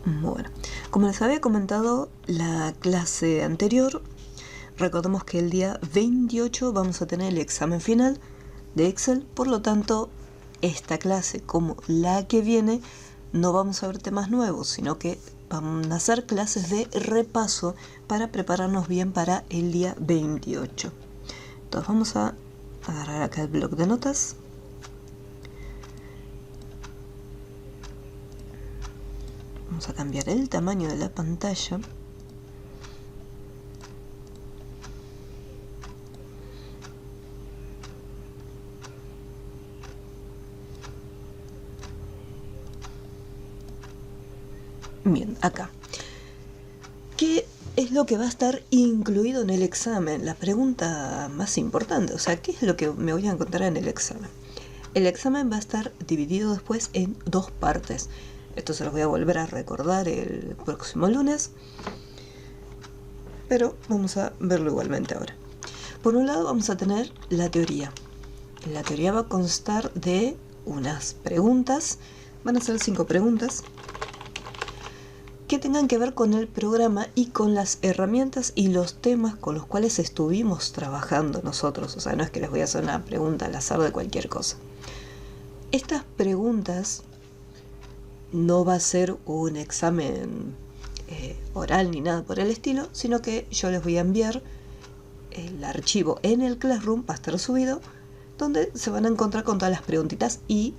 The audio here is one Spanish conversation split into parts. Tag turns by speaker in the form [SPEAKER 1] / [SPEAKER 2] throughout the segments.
[SPEAKER 1] Bueno, como les había comentado la clase anterior, recordemos que el día 28 vamos a tener el examen final de Excel, por lo tanto, esta clase como la que viene no vamos a ver temas nuevos, sino que vamos a hacer clases de repaso para prepararnos bien para el día 28. Entonces vamos a agarrar acá el bloc de notas. Vamos a cambiar el tamaño de la pantalla. Bien, acá. ¿Qué es lo que va a estar incluido en el examen? La pregunta más importante, o sea, ¿qué es lo que me voy a encontrar en el examen? El examen va a estar dividido después en dos partes. Esto se los voy a volver a recordar el próximo lunes, pero vamos a verlo igualmente ahora. Por un lado vamos a tener la teoría. La teoría va a constar de unas preguntas, van a ser 5 preguntas, que tengan que ver con el programa y con las herramientas y los temas con los cuales estuvimos trabajando nosotros. O sea, no es que les voy a hacer una pregunta al azar de cualquier cosa. Estas preguntas no va a ser un examen oral ni nada por el estilo, sino que yo les voy a enviar el archivo en el Classroom, va a estar subido, donde se van a encontrar con todas las preguntitas y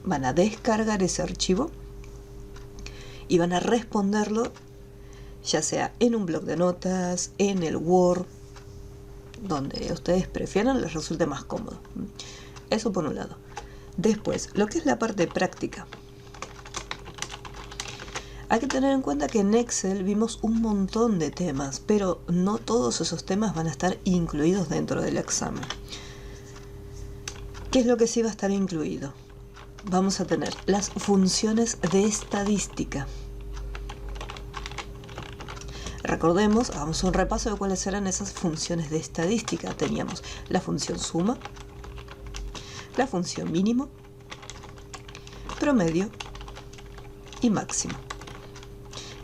[SPEAKER 1] van a descargar ese archivo y van a responderlo ya sea en un bloc de notas, en el Word, donde ustedes prefieran, les resulte más cómodo. Eso por un lado. Después, lo que es la parte práctica. Hay que tener en cuenta que en Excel vimos un montón de temas, pero no todos esos temas van a estar incluidos dentro del examen. ¿Qué es lo que sí va a estar incluido? Vamos a tener las funciones de estadística. Recordemos, hagamos un repaso de cuáles eran esas funciones de estadística. Teníamos la función suma, la función mínimo, promedio y máximo.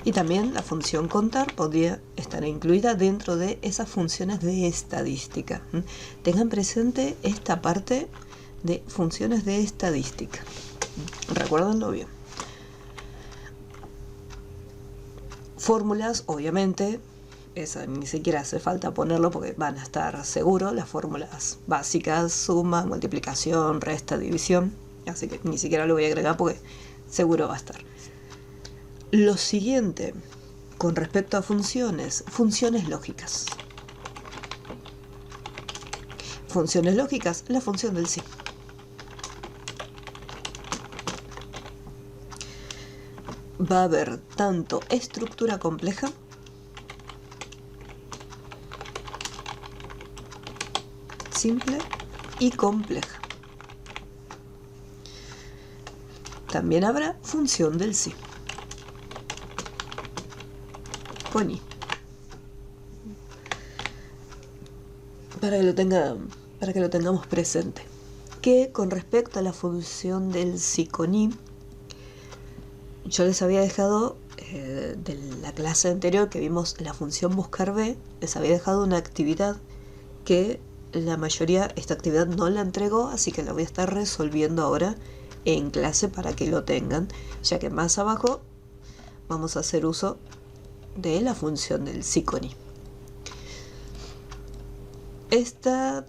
[SPEAKER 1] Y también la función contar podría estar incluida dentro de esas funciones de estadística. Tengan presente esta parte de funciones de estadística. Recuérdenlo bien. Fórmulas, obviamente, esa ni siquiera hace falta ponerlo porque van a estar seguros. Las fórmulas básicas, suma, multiplicación, resta, división. Así que ni siquiera lo voy a agregar porque seguro va a estar. Lo siguiente, con respecto a funciones lógicas. Funciones lógicas, la función del sí. Va a haber tanto estructura compleja simple y compleja. También habrá función del sí. Con i. Para que lo tengamos presente. Que con respecto a la función del sí con i, yo les había dejado de la clase anterior que vimos la función buscar b, les había dejado una actividad que la mayoría esta actividad no la entregó, así que la voy a estar resolviendo ahora en clase para que lo tengan, ya que más abajo vamos a hacer uso de la función del sí con i. Esta,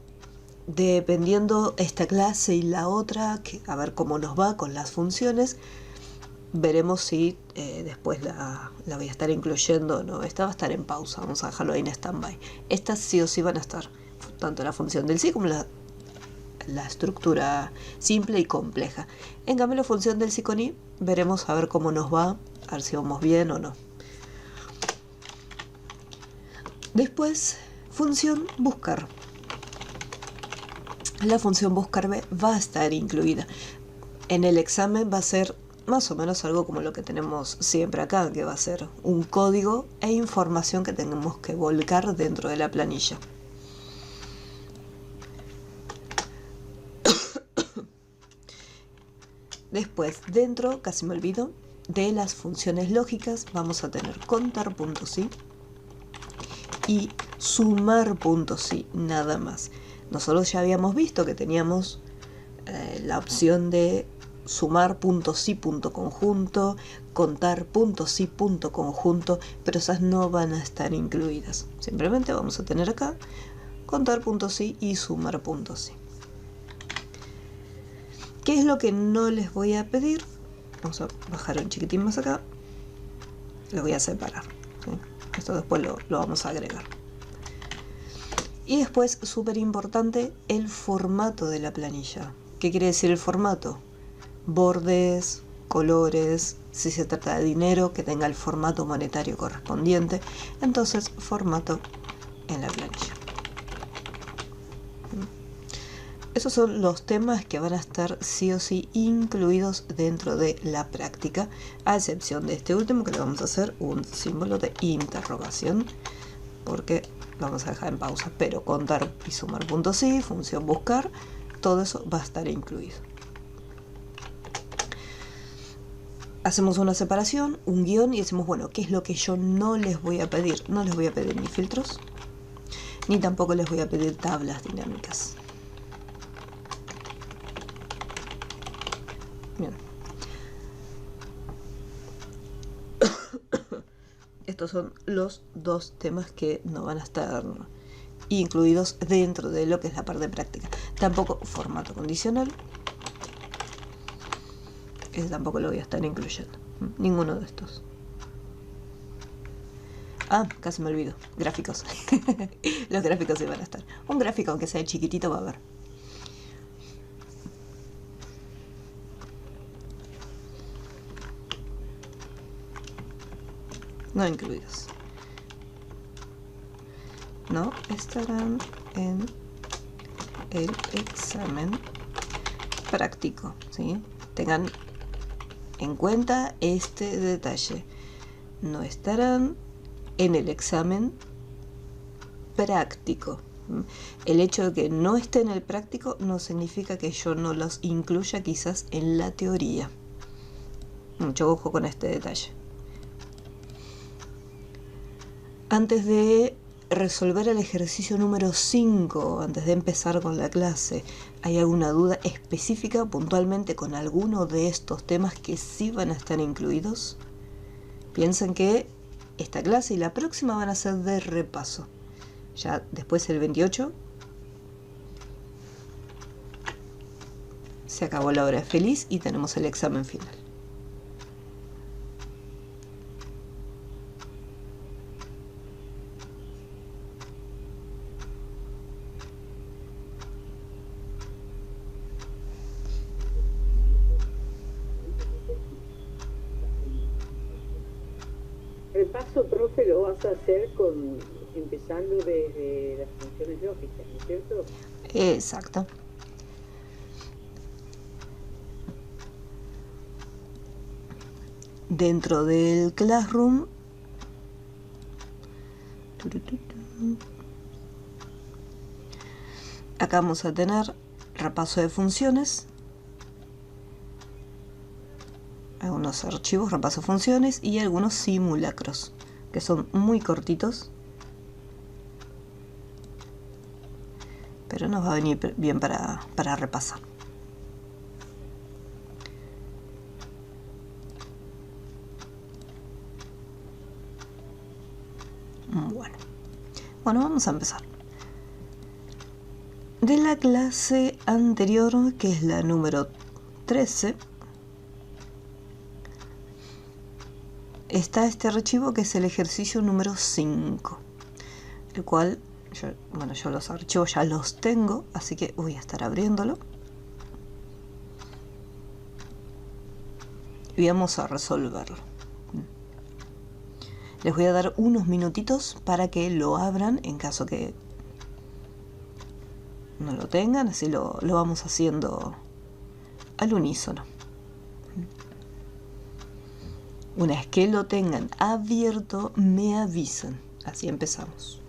[SPEAKER 1] dependiendo esta clase y la otra, a ver cómo nos va con las funciones, veremos si después la voy a estar incluyendo o no. Esta va a estar en pausa, vamos a dejarlo ahí en stand-by. Estas sí o sí van a estar, tanto la función del sí como la estructura simple y compleja. En cambio la función del sí con i, veremos a ver cómo nos va, a ver si vamos bien o no. Después, función buscar. La función buscar b va a estar incluida. En el examen va a ser más o menos algo como lo que tenemos siempre acá, que va a ser un código e información que tenemos que volcar dentro de la planilla. Después, dentro, casi me olvido, de las funciones lógicas vamos a tener contar puntos y sumar puntos nada más. Nosotros ya habíamos visto que teníamos la opción de sumar puntos punto conjunto, contar puntos punto conjunto, pero esas no van a estar incluidas. Simplemente vamos a tener acá contar puntos y sumar puntos. ¿Qué es lo que no les voy a pedir? Vamos a bajar un chiquitín más acá. Lo voy a separar, ¿sí? Esto después lo vamos a agregar. Y después, súper importante, el formato de la planilla. ¿Qué quiere decir el formato? Bordes, colores, si se trata de dinero, que tenga el formato monetario correspondiente. Entonces, formato en la planilla. Esos son los temas que van a estar sí o sí incluidos dentro de la práctica, a excepción de este último, que le vamos a hacer un símbolo de interrogación, porque vamos a dejar en pausa, pero contar y sumar puntos función buscar, todo eso va a estar incluido. Hacemos una separación, un guión y decimos, bueno, ¿qué es lo que yo no les voy a pedir? No les voy a pedir ni filtros, ni tampoco les voy a pedir tablas dinámicas. Bien. Estos son los dos temas que no van a estar incluidos dentro de lo que es la parte práctica. Tampoco formato condicional. Ese tampoco lo voy a estar incluyendo. Ninguno de estos. Ah, casi me olvido. Gráficos. Los gráficos sí van a estar. Un gráfico, aunque sea chiquitito, va a haber. No incluidos. No estarán en el examen práctico, ¿sí? Tengan en cuenta este detalle. No estarán en el examen práctico. El hecho de que no esté en el práctico no significa que yo no los incluya quizás en la teoría. Mucho ojo con este detalle. Antes de resolver el ejercicio número 5, antes de empezar con la clase, ¿hay alguna duda específica puntualmente con alguno de estos temas que sí van a estar incluidos? Piensen que esta clase y la próxima van a ser de repaso. Ya después el 28 se acabó la hora feliz y tenemos el examen final.
[SPEAKER 2] Repaso, profe, lo vas a hacer empezando desde las funciones lógicas, ¿no es cierto?
[SPEAKER 1] Exacto. Dentro del Classroom, acá vamos a tener repaso de funciones, algunos archivos, repaso de funciones y algunos simulacros, que son muy cortitos, pero nos va a venir bien para repasar. Bueno, vamos a empezar. De la clase anterior, que es la número 13, está este archivo que es el ejercicio número 5, el cual, yo los archivos ya los tengo, así que voy a estar abriéndolo. Y vamos a resolverlo. Les voy a dar unos minutitos para que lo abran en caso que no lo tengan, así lo vamos haciendo al unísono. Una vez que lo tengan abierto, me avisan. Así empezamos.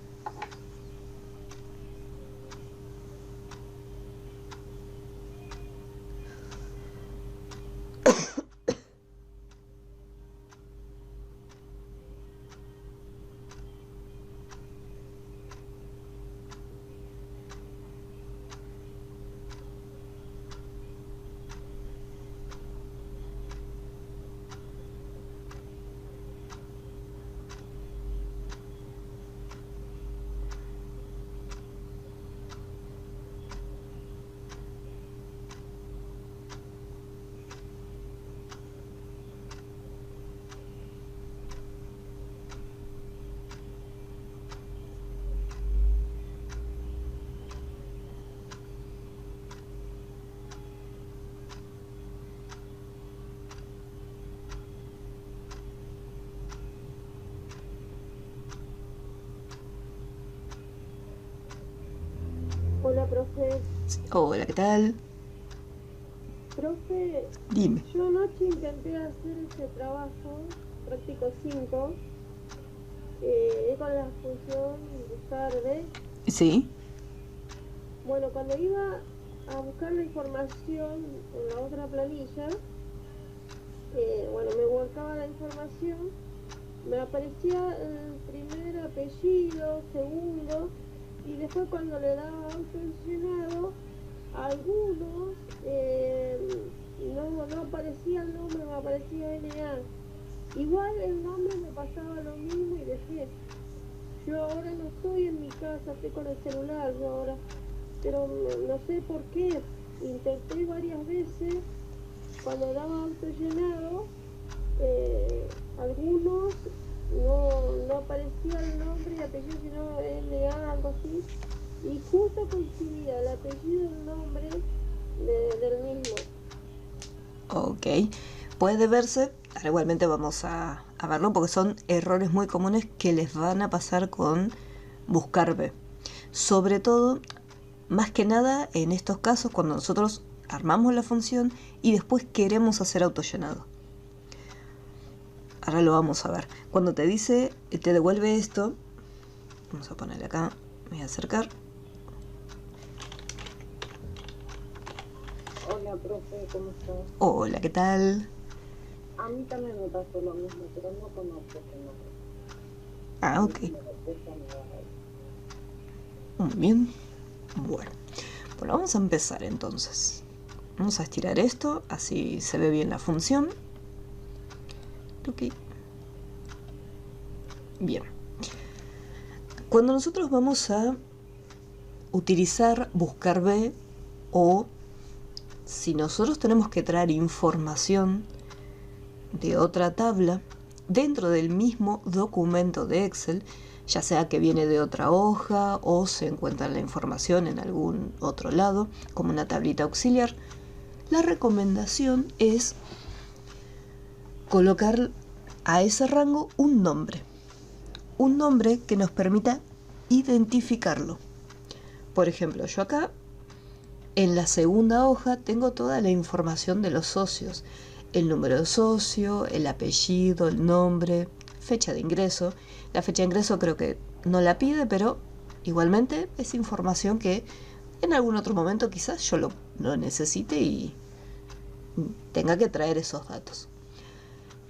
[SPEAKER 3] profe.
[SPEAKER 1] Hola, ¿qué tal?
[SPEAKER 3] Profe,
[SPEAKER 1] Dime.
[SPEAKER 3] yo anoche intenté hacer ese trabajo, práctico 5, con la función buscar B.
[SPEAKER 1] Sí.
[SPEAKER 3] Bueno, cuando iba a buscar la información en la otra planilla, bueno, me volcaba la información, me aparecía el primer apellido, segundo, y después cuando le daba autoseleccionado, algunos no aparecía el nombre, me aparecía NA. Igual el nombre me pasaba lo mismo y dejé. Yo ahora no estoy en mi casa, estoy con el celular yo ahora, pero no sé por qué. Intenté varias veces, cuando daba autollenado, algunos no aparecía el nombre y apellido, sino NA, algo así, y justo coincidía el apellido y el nombre del mismo.
[SPEAKER 1] Ok. Puede verse, ahora igualmente vamos a verlo porque son errores muy comunes que les van a pasar con buscar B. Sobre todo, más que nada en estos casos cuando nosotros armamos la función y después queremos hacer autollenado. Ahora lo vamos a ver. Cuando te dice, te devuelve esto, vamos a ponerle acá, me voy a acercar.
[SPEAKER 2] Hola, profe, ¿cómo estás?
[SPEAKER 1] Hola, ¿qué tal?
[SPEAKER 2] A mí también me pasó lo mismo, pero no conozco ese nombre.
[SPEAKER 1] Ah, ok.
[SPEAKER 2] Me respuesta me va a dar.
[SPEAKER 1] Muy bien. Bueno, vamos a empezar entonces. Vamos a estirar esto, así se ve bien la función. Ok. Bien. Cuando nosotros vamos a utilizar buscar B, o si nosotros tenemos que traer información de otra tabla dentro del mismo documento de Excel, ya sea que viene de otra hoja o se encuentra la información en algún otro lado, como una tablita auxiliar, la recomendación es colocar a ese rango un nombre que nos permita identificarlo. Por ejemplo, yo acá en la segunda hoja tengo toda la información de los socios, el número de socio, el apellido, el nombre, fecha de ingreso. La fecha de ingreso creo que no la pide, pero igualmente es información que en algún otro momento quizás yo lo necesite y tenga que traer esos datos.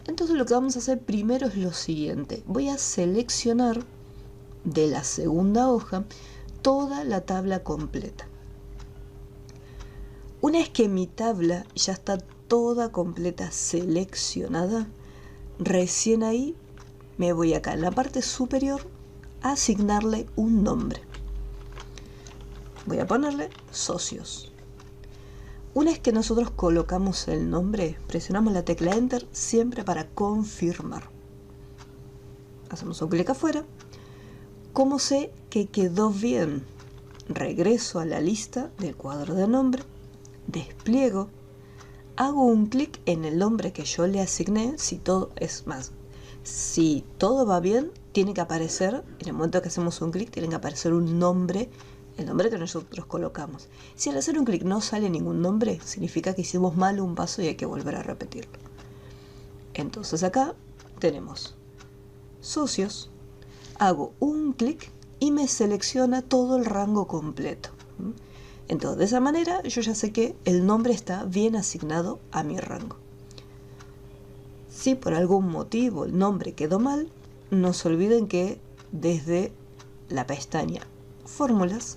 [SPEAKER 1] Entonces lo que vamos a hacer primero es lo siguiente. Voy a seleccionar de la segunda hoja toda la tabla completa. Una vez que mi tabla ya está toda completa seleccionada, recién ahí me voy acá en la parte superior a asignarle un nombre. Voy a ponerle socios. Una vez que nosotros colocamos el nombre, presionamos la tecla Enter siempre para confirmar. Hacemos un clic afuera. ¿Cómo sé que quedó bien? Regreso a la lista del cuadro de nombre, despliego, hago un clic en el nombre que yo le asigné. Si todo va bien, tiene que aparecer, en el momento que hacemos un clic, tiene que aparecer un nombre, el nombre que nosotros colocamos. Si al hacer un clic no sale ningún nombre, significa que hicimos mal un paso y hay que volver a repetirlo. Entonces acá tenemos socios, hago un clic y me selecciona todo el rango completo. Entonces de esa manera yo ya sé que el nombre está bien asignado a mi rango. Si por algún motivo el nombre quedó mal, no se olviden que desde la pestaña Fórmulas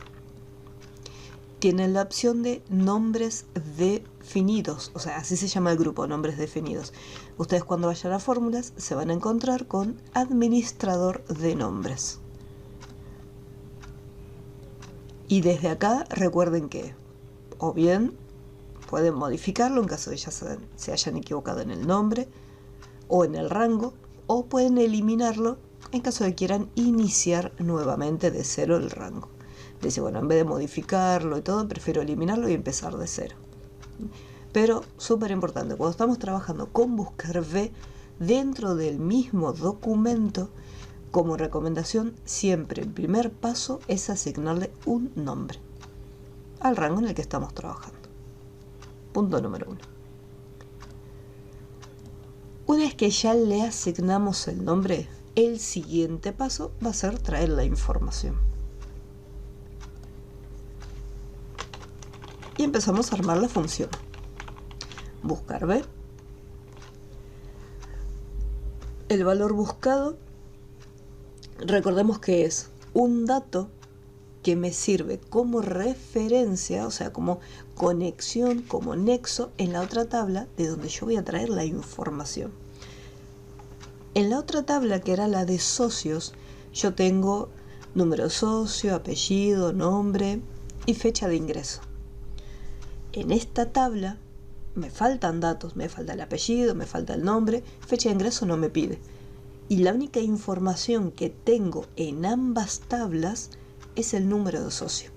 [SPEAKER 1] tienen la opción de nombres definidos, o sea, así se llama el grupo, nombres definidos. Ustedes cuando vayan a Fórmulas se van a encontrar con Administrador de nombres. Y desde acá recuerden que o bien pueden modificarlo en caso de ya se hayan equivocado en el nombre o en el rango, o pueden eliminarlo en caso de quieran iniciar nuevamente de cero el rango. Dice, bueno, en vez de modificarlo y todo, prefiero eliminarlo y empezar de cero. Pero súper importante, cuando estamos trabajando con buscar B dentro del mismo documento, como recomendación, siempre el primer paso es asignarle un nombre. al rango en el que estamos trabajando. Punto número 1. Una vez que ya le asignamos el nombre, el siguiente paso va a ser traer la información. Y empezamos a armar la función. Buscar B. El valor buscado, recordemos que es un dato que me sirve como referencia, o sea, como conexión, como nexo en la otra tabla de donde yo voy a traer la información. En la otra tabla, que era la de socios, yo tengo número de socio, apellido, nombre y fecha de ingreso. En esta tabla me faltan datos, me falta el apellido, me falta el nombre, fecha de ingreso no me pide. Y la única información que tengo en ambas tablas es el número de socio.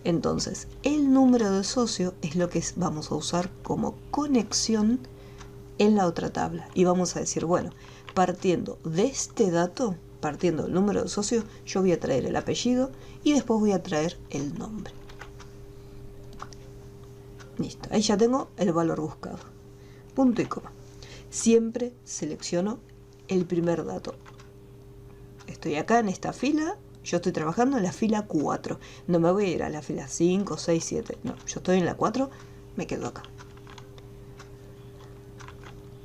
[SPEAKER 1] Entonces, el número de socio es lo que vamos a usar como conexión en la otra tabla. Y vamos a decir, bueno, partiendo de este dato, partiendo del número de socio, yo voy a traer el apellido y después voy a traer el nombre. Listo, ahí ya tengo el valor buscado. Punto y coma. Siempre selecciono el primer dato. Estoy acá en esta fila, yo estoy trabajando en la fila 4. No me voy a ir a la fila 5, 6, 7. No, yo estoy en la 4, me quedo acá.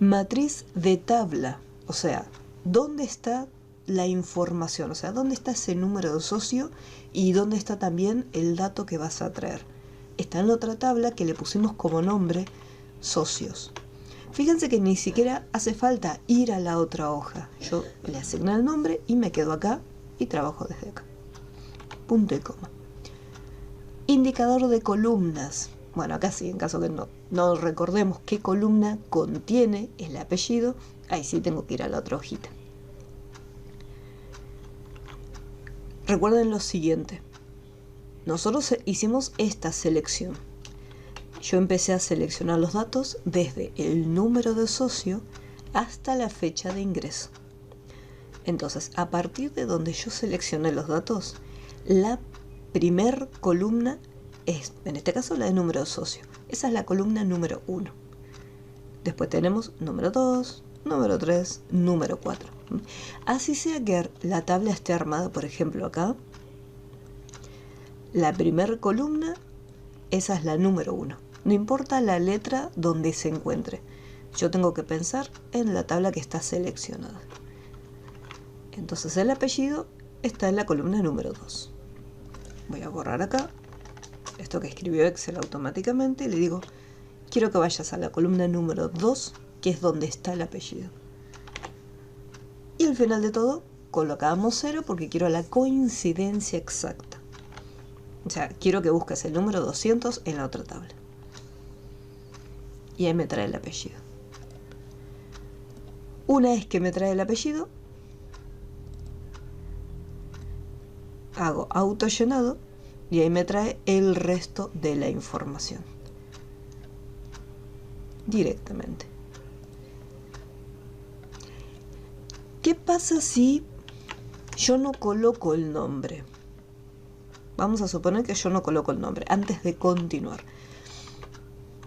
[SPEAKER 1] Matriz de tabla, o sea, ¿dónde está la información? O sea, ¿dónde está ese número de socio y dónde está también el dato que vas a traer? Está en la otra tabla que le pusimos como nombre socios. Fíjense que ni siquiera hace falta ir a la otra hoja. Yo le asigno el nombre y me quedo acá y trabajo desde acá. Punto y coma. Indicador de columnas. Bueno, acá sí, en caso que no recordemos qué columna contiene el apellido, ahí sí tengo que ir a la otra hojita. Recuerden lo siguiente. Nosotros hicimos esta selección. Yo empecé a seleccionar los datos desde el número de socio hasta la fecha de ingreso. Entonces, a partir de donde yo seleccioné los datos, la primer columna es, en este caso, la de número de socio. Esa es la columna número 1. Después tenemos número 2, número 3, número 4. Así sea que la tabla esté armada, por ejemplo, acá. La primera columna, esa es la número 1. No importa la letra donde se encuentre. Yo tengo que pensar en la tabla que está seleccionada. Entonces el apellido está en la columna número 2. Voy a borrar acá esto que escribió Excel automáticamente y le digo, quiero que vayas a la columna número 2, que es donde está el apellido. Y al final de todo, colocamos 0 porque quiero la coincidencia exacta. O sea, quiero que busques el número 200 en la otra tabla. Y ahí me trae el apellido. Una vez que me trae el apellido, hago auto llenado y ahí me trae el resto de la información directamente. ¿Qué pasa si yo no coloco el nombre? Vamos a suponer que yo no coloco el nombre antes de continuar.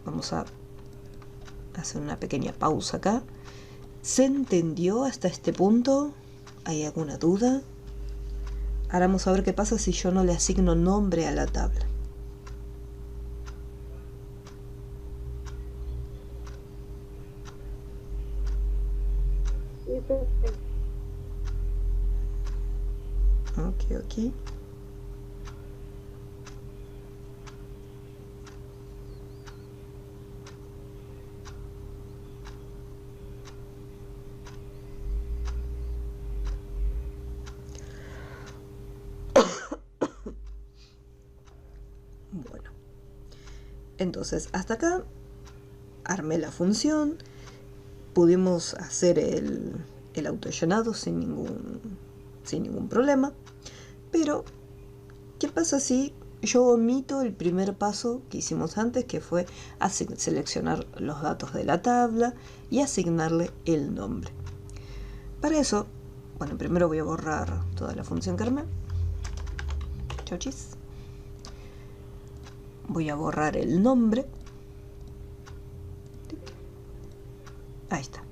[SPEAKER 1] Vamos a hacer una pequeña pausa acá. ¿Se entendió hasta este punto? ¿Hay alguna duda? Ahora vamos a ver qué pasa si yo no le asigno nombre a la tabla. Ok. Bueno, entonces hasta acá armé la función, pudimos hacer el autollenado sin ningún problema, pero ¿qué pasa si yo omito el primer paso que hicimos antes, que fue seleccionar los datos de la tabla y asignarle el nombre? Para eso, bueno, primero voy a borrar toda la función que armé. Chau, chis. voy a borrar el nombre. Ahí está.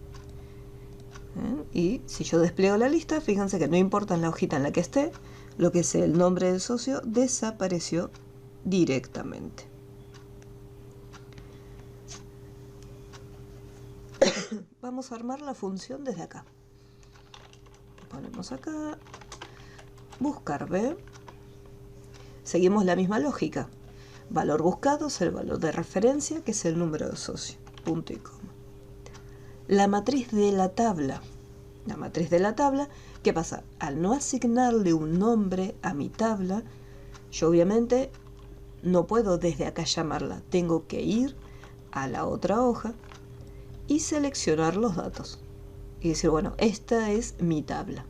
[SPEAKER 1] Y si yo despliego la lista, fíjense que no importa en la hojita en la que esté, lo que es el nombre del socio desapareció directamente. Vamos a armar la función desde acá. Ponemos acá, buscar B. Seguimos la misma lógica. Valor buscado es el valor de referencia, que es el número de socio. Punto y coma. La matriz de la tabla. La matriz de la tabla, ¿qué pasa? Al no asignarle un nombre a mi tabla, yo obviamente no puedo desde acá llamarla. Tengo que ir a la otra hoja y seleccionar los datos. Y decir, bueno, esta es mi tabla.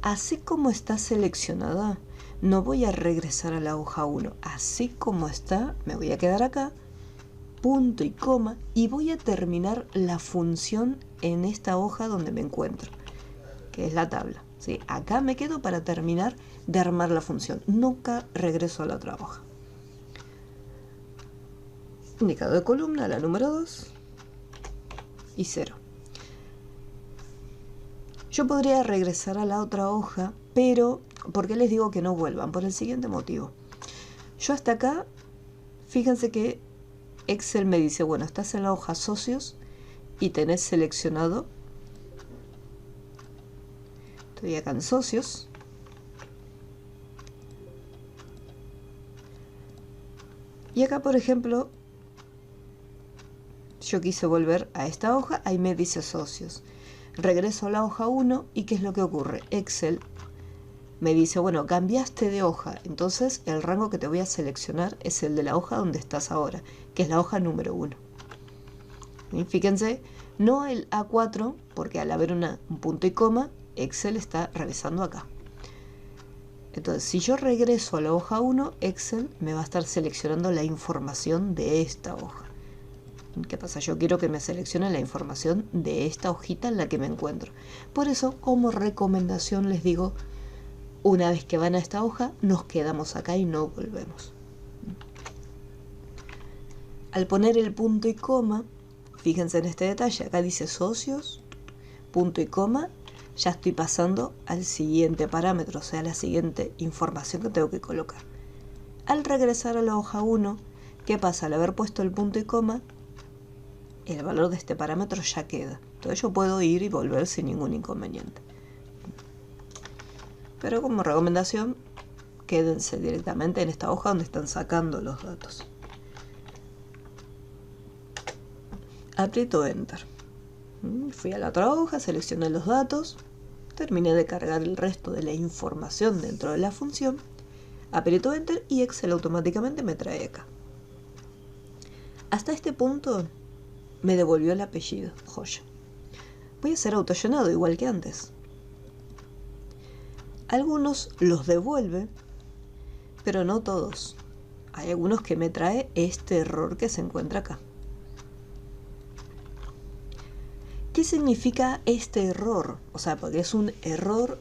[SPEAKER 1] Así como está seleccionada, no voy a regresar a la hoja 1. Así como está, me voy a quedar acá, punto y coma, y voy a terminar la función en esta hoja donde me encuentro, que es la tabla. ¿Sí? Acá me quedo para terminar de armar la función. Nunca regreso a la otra hoja. Indicador de columna, la número 2 y 0. Yo podría regresar a la otra hoja, pero ¿por qué les digo que no vuelvan? Por el siguiente motivo. Yo hasta acá, fíjense que Excel me dice, bueno, estás en la hoja socios y tenés seleccionado. Estoy acá en socios. Y acá, por ejemplo, yo quise volver a esta hoja, ahí me dice socios. Regreso a la hoja 1 y ¿qué es lo que ocurre? Excel me dice, bueno, cambiaste de hoja, entonces el rango que te voy a seleccionar es el de la hoja donde estás ahora, que es la hoja número 1. Y fíjense, no el A4, porque al haber un punto y coma, Excel está revisando acá. Entonces, si yo regreso a la hoja 1, Excel me va a estar seleccionando la información de esta hoja. ¿Qué pasa? Yo quiero que me seleccione la información de esta hojita en la que me encuentro. Por eso, como recomendación les digo, una vez que van a esta hoja, nos quedamos acá y no volvemos. Al poner el punto y coma, fíjense en este detalle, acá dice socios, punto y coma, ya estoy pasando al siguiente parámetro, o sea, la siguiente información que tengo que colocar. Al regresar a la hoja 1, ¿qué pasa? Al haber puesto el punto y coma, el valor de este parámetro ya queda. Entonces yo puedo ir y volver sin ningún inconveniente. Pero como recomendación, quédense directamente en esta hoja donde están sacando los datos. Aprieto Enter. Fui a la otra hoja, seleccioné los datos, terminé de cargar el resto de la información dentro de la función, aprieto Enter y Excel automáticamente me trae acá. Hasta este punto me devolvió el apellido, joya. Voy a hacer autollenado igual que antes. Algunos los devuelve, pero no todos. Hay algunos que me trae este error que se encuentra acá. ¿Qué significa este error? O sea, porque es un error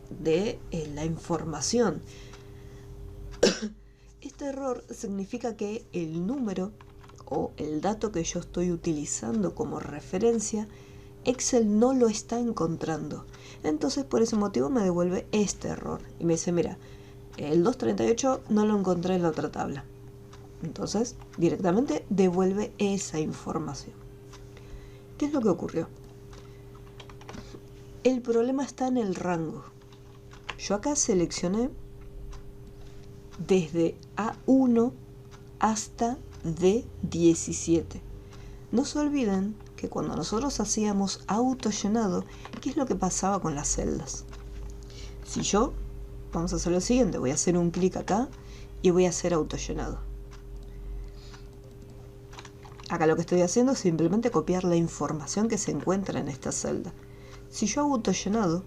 [SPEAKER 1] de la información. Este error significa que el número o el dato que yo estoy utilizando como referencia, Excel no lo está encontrando. Entonces, por ese motivo me devuelve este error. Y me dice, mira, el 238 no lo encontré en la otra tabla. Entonces, directamente devuelve esa información. ¿Qué es lo que ocurrió? El problema está en el rango. Yo acá seleccioné desde A1 hasta D17. No se olviden que cuando nosotros hacíamos autollenado, ¿qué es lo que pasaba con las celdas? Si yo, vamos a hacer lo siguiente, voy a hacer un clic acá y voy a hacer autollenado. Acá lo que estoy haciendo es simplemente copiar la información que se encuentra en esta celda. Si yo hago autollenado,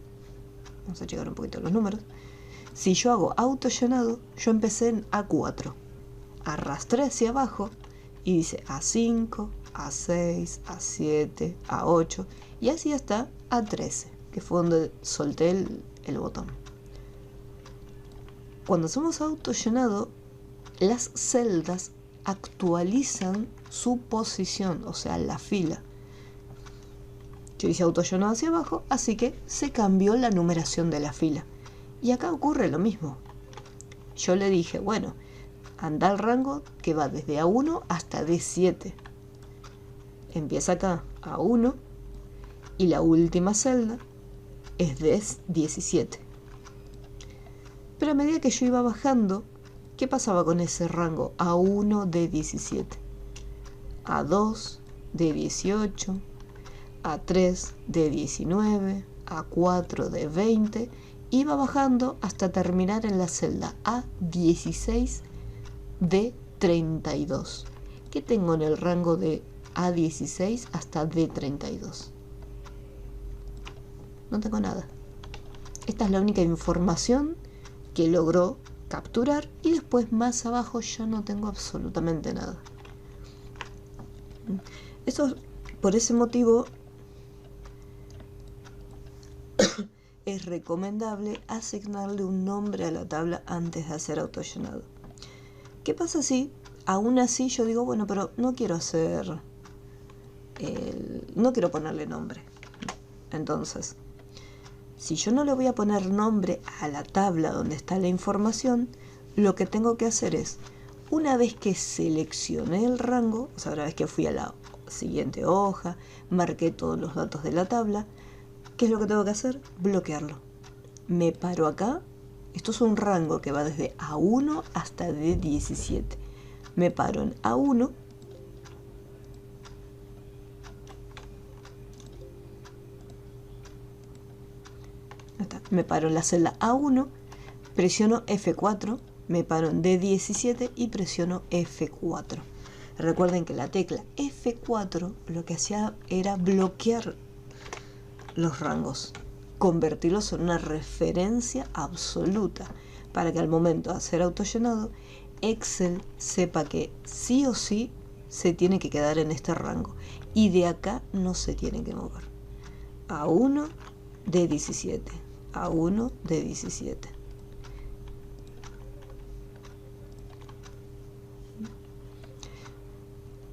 [SPEAKER 1] vamos a checar un poquito los números. Si yo hago autollenado, yo empecé en A4. Arrastré hacia abajo y dice A5, A6, A7, A8 y así hasta A13, que fue donde solté el botón. Cuando hacemos autollenado, las celdas actualizan su posición, o sea, la fila. Yo hice autollenado hacia abajo, así que se cambió la numeración de la fila. Y acá ocurre lo mismo. Yo le dije, bueno, anda al rango que va desde A1 hasta D7. Empieza acá, A1, y la última celda es D17. Pero a medida que yo iba bajando, ¿qué pasaba con ese rango? A1 D17, A2 D18, A3 D19, A4 D20, iba bajando hasta terminar en la celda A16 D32. ¿Qué tengo en el rango de A16 hasta D32? No tengo nada. Esta es la única información que logró capturar y después más abajo ya no tengo absolutamente nada. Eso, por ese motivo, es recomendable asignarle un nombre a la tabla antes de hacer autollenado. ¿Qué pasa si aún así yo digo, bueno, pero no quiero no quiero ponerle nombre? Entonces, si yo no le voy a poner nombre a la tabla donde está la información, lo que tengo que hacer es, una vez que seleccioné el rango, o sea, una vez que fui a la siguiente hoja, marqué todos los datos de la tabla, ¿qué es lo que tengo que hacer? Bloquearlo. Me paro acá. Esto es un rango que va desde A1 hasta D17. Me paro en A1. Me paro en la celda A1, presiono F4, me paro en D17 y presiono F4. Recuerden que la tecla F4 lo que hacía era bloquear los rangos, convertirlos en una referencia absoluta, para que al momento de hacer autollenado, Excel sepa que sí o sí se tiene que quedar en este rango y de acá no se tiene que mover. A1 D17, A1 D17.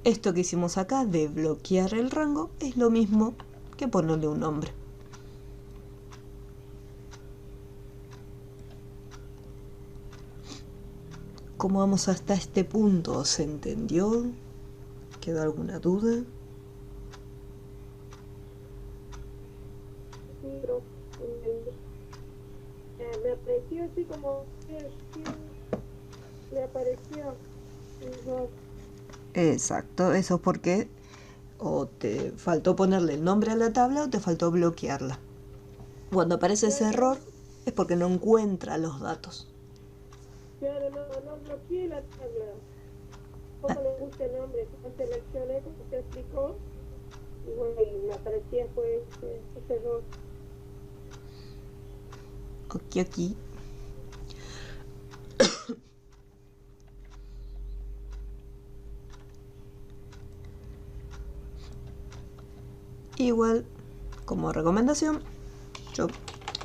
[SPEAKER 1] Esto que hicimos acá de bloquear el rango es lo mismo que ponerle un nombre. ¿Cómo vamos hasta este punto? ¿Se entendió? ¿Quedó alguna duda?
[SPEAKER 3] Sí, pero me apareció así como me apareció. No,
[SPEAKER 1] Exacto, eso es porque o te faltó ponerle el nombre a la tabla o te faltó bloquearla. Cuando aparece ese error es porque no encuentra los datos.
[SPEAKER 3] claro, no bloqueé la tabla. Tampoco le puse el nombre, no seleccioné como usted explicó. Y bueno, y me aparecía pues ese error.
[SPEAKER 1] Ok, aquí. Igual, como recomendación, yo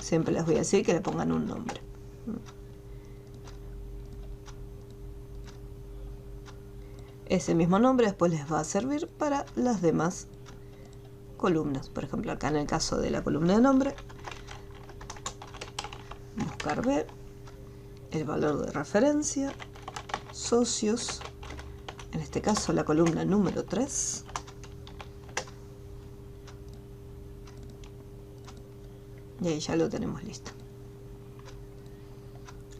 [SPEAKER 1] siempre les voy a decir que le pongan un nombre. Ese mismo nombre después les va a servir para las demás columnas. Por ejemplo, acá en el caso de la columna de nombre, buscar B, el valor de referencia, socios, en este caso la columna número 3. Y ahí ya lo tenemos listo.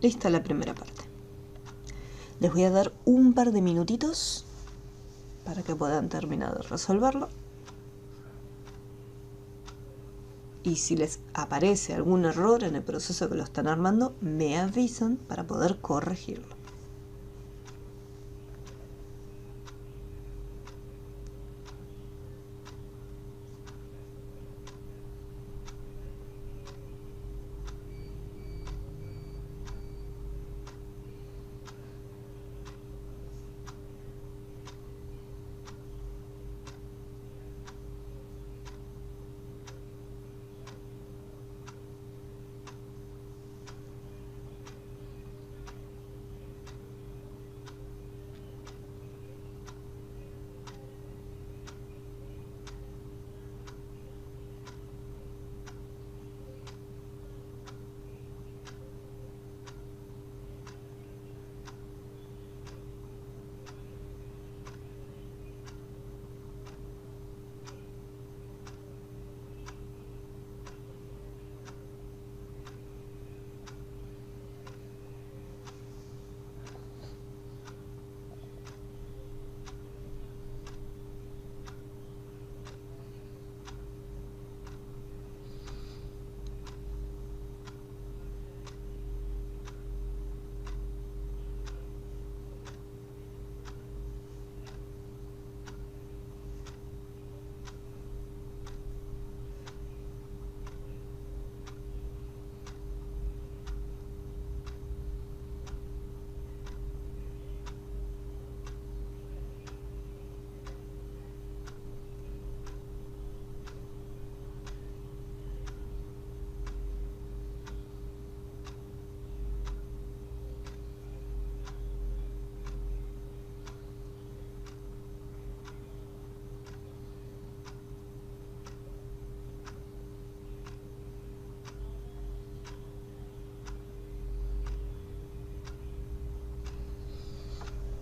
[SPEAKER 1] Lista la primera parte. Les voy a dar un par de minutitos para que puedan terminar de resolverlo. Y si les aparece algún error en el proceso que lo están armando, me avisan para poder corregirlo.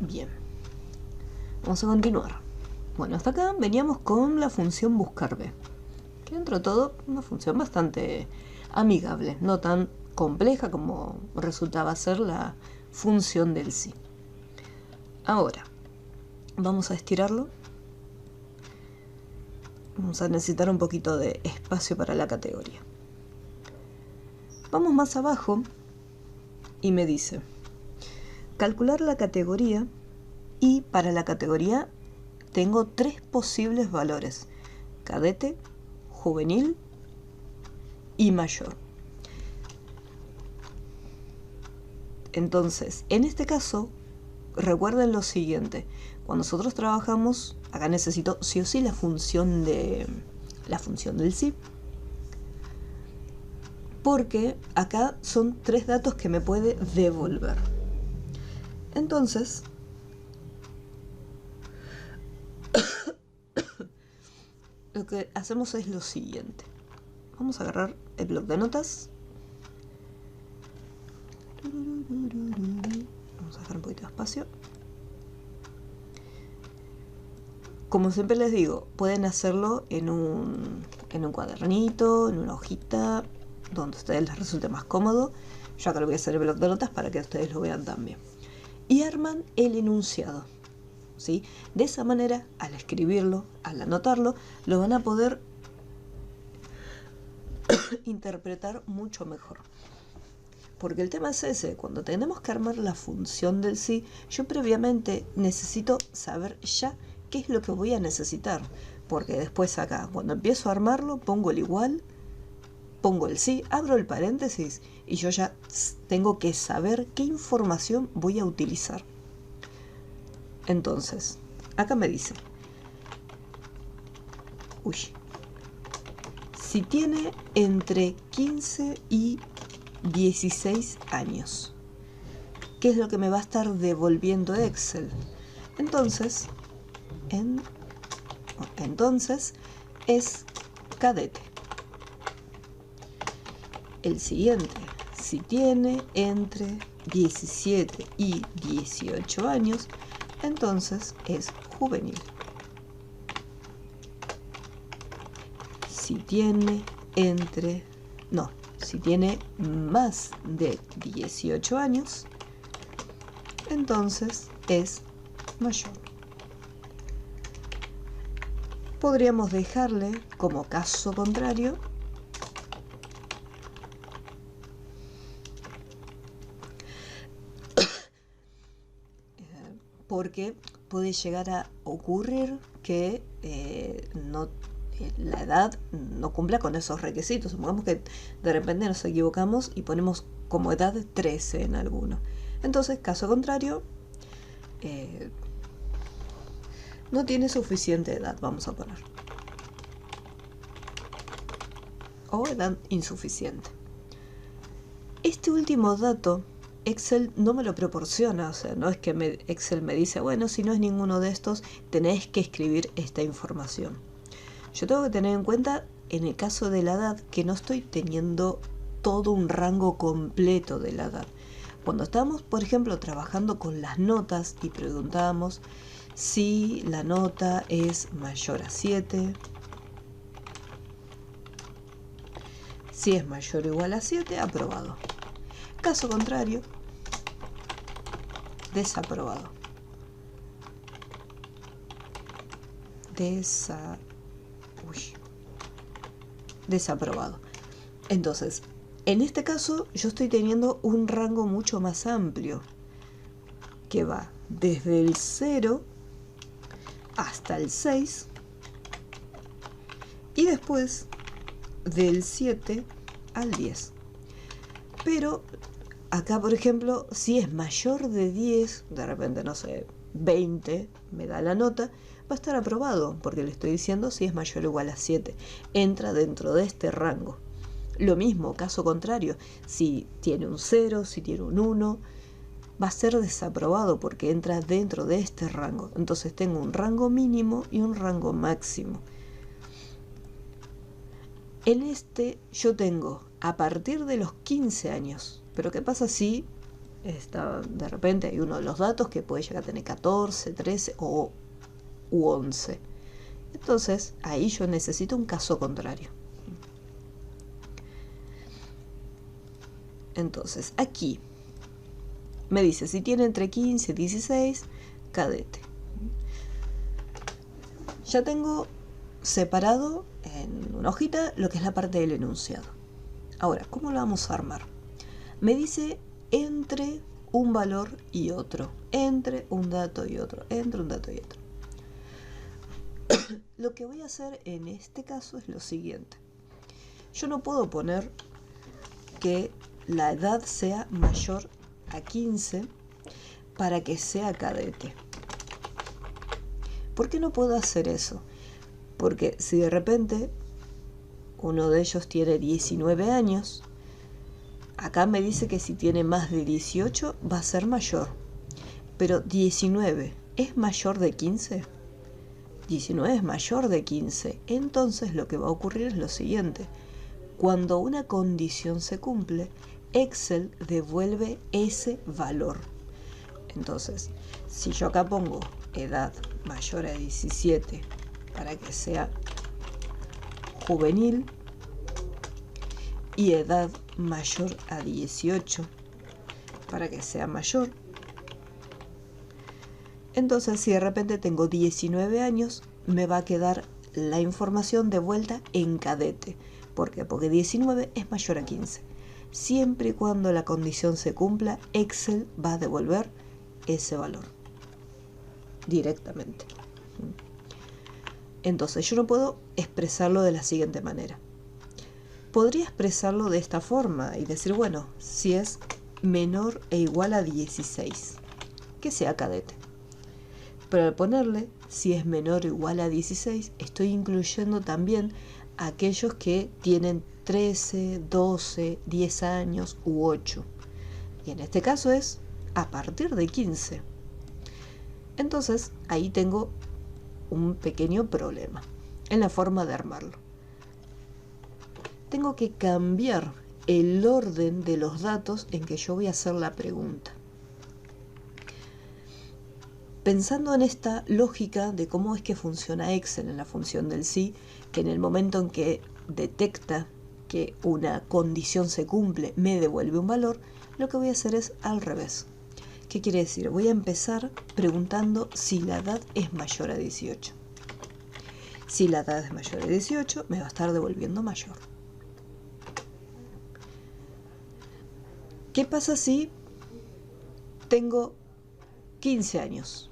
[SPEAKER 1] Bien, vamos a continuar. Bueno, hasta acá veníamos con la función buscar_b, que dentro de todo una función bastante amigable, no tan compleja como resultaba ser la función del sí. Ahora, vamos a estirarlo. Vamos a necesitar un poquito de espacio para la categoría. Vamos más abajo y me dice calcular la categoría, y para la categoría tengo 3 posibles valores: cadete, juvenil y mayor. Entonces, en este caso, recuerden lo siguiente: cuando nosotros trabajamos, acá necesito sí o sí la función del sí, porque acá son 3 datos que me puede devolver. Entonces, lo que hacemos es lo siguiente. Vamos a agarrar el bloc de notas. Vamos a dejar un poquito de espacio. Como siempre les digo, pueden hacerlo en un cuadernito, en una hojita, donde a ustedes les resulte más cómodo. Yo acá lo voy a hacer el bloc de notas para que ustedes lo vean también. Y arman el enunciado, ¿sí? De esa manera, al escribirlo, al anotarlo, lo van a poder interpretar mucho mejor. Porque el tema es ese: cuando tenemos que armar la función del sí, yo previamente necesito saber ya qué es lo que voy a necesitar. Porque después acá, cuando empiezo a armarlo, pongo el igual, pongo el sí, abro el paréntesis y yo ya tengo que saber qué información voy a utilizar. Entonces, acá me dice, si tiene entre 15 y 16 años, ¿qué es lo que me va a estar devolviendo Excel? Entonces es cadete. El siguiente, si tiene entre 17 y 18 años, entonces es juvenil. Si tiene más de 18 años, entonces es mayor. Podríamos dejarle como caso contrario porque puede llegar a ocurrir que la edad no cumpla con esos requisitos. Supongamos que de repente nos equivocamos y ponemos como edad 13 en alguno. Entonces, caso contrario, no tiene suficiente edad, vamos a poner. O edad insuficiente. Este último dato Excel no me lo proporciona, o sea, no es que Excel me dice, bueno, si no es ninguno de estos, tenés que escribir esta información. Yo tengo que tener en cuenta, en el caso de la edad, que no estoy teniendo todo un rango completo de la edad. Cuando estamos, por ejemplo, trabajando con las notas y preguntábamos si la nota es mayor a 7, si es mayor o igual a 7, aprobado. Caso contrario, desaprobado. Desaprobado. Entonces, en este caso yo estoy teniendo un rango mucho más amplio, que va desde el 0 hasta el 6 y después del 7 al 10. Pero acá, por ejemplo, si es mayor de 10, de repente, no sé, 20, me da la nota, va a estar aprobado, porque le estoy diciendo si es mayor o igual a 7. Entra dentro de este rango. Lo mismo, caso contrario, si tiene un 0, si tiene un 1, va a ser desaprobado porque entra dentro de este rango. Entonces tengo un rango mínimo y un rango máximo. En yo tengo a partir de los 15 años. Pero ¿qué pasa si De repente hay uno de los datos que puede llegar a tener 14, 13 u 11. Entonces, ahí yo necesito un caso contrario. Entonces, aquí me dice, si tiene entre 15 y 16, cadete. Ya tengo separado en una hojita lo que es la parte del enunciado. Ahora, ¿cómo lo vamos a armar? Me dice entre un valor y otro, entre un dato y otro, entre un dato y otro. Lo que voy a hacer en este caso es lo siguiente. Yo no puedo poner que la edad sea mayor a 15 para que sea cadete. ¿Por qué no puedo hacer eso? Porque si de repente uno de ellos tiene 19 años, acá me dice que si tiene más de 18 va a ser mayor. Pero 19 ¿es mayor de 15? 19 es mayor de 15. Entonces lo que va a ocurrir es lo siguiente. Cuando una condición se cumple, Excel devuelve ese valor. Entonces, si yo acá pongo edad mayor a 17 para que sea juvenil y edad mayor a 18 para que sea mayor, entonces si de repente tengo 19 años, me va a quedar la información de vuelta en cadete. ¿Por qué? Porque 19 es mayor a 15. Siempre y cuando la condición se cumpla, Excel va a devolver ese valor directamente. Entonces yo no puedo expresarlo de la siguiente manera. Podría expresarlo de esta forma y decir, bueno, si es menor e igual a 16, que sea cadete. Pero al ponerle si es menor o igual a 16, estoy incluyendo también a aquellos que tienen 13, 12, 10 años u 8. Y en este caso es a partir de 15. Entonces, ahí tengo un pequeño problema en la forma de armarlo. Tengo que cambiar el orden de los datos en que yo voy a hacer la pregunta. Pensando en esta lógica de cómo es que funciona Excel en la función del si, que en el momento en que detecta que una condición se cumple, me devuelve un valor, lo que voy a hacer es al revés. ¿Qué quiere decir? Voy a empezar preguntando si la edad es mayor a 18. Si la edad es mayor a 18, me va a estar devolviendo mayor. ¿Qué pasa si tengo 15 años?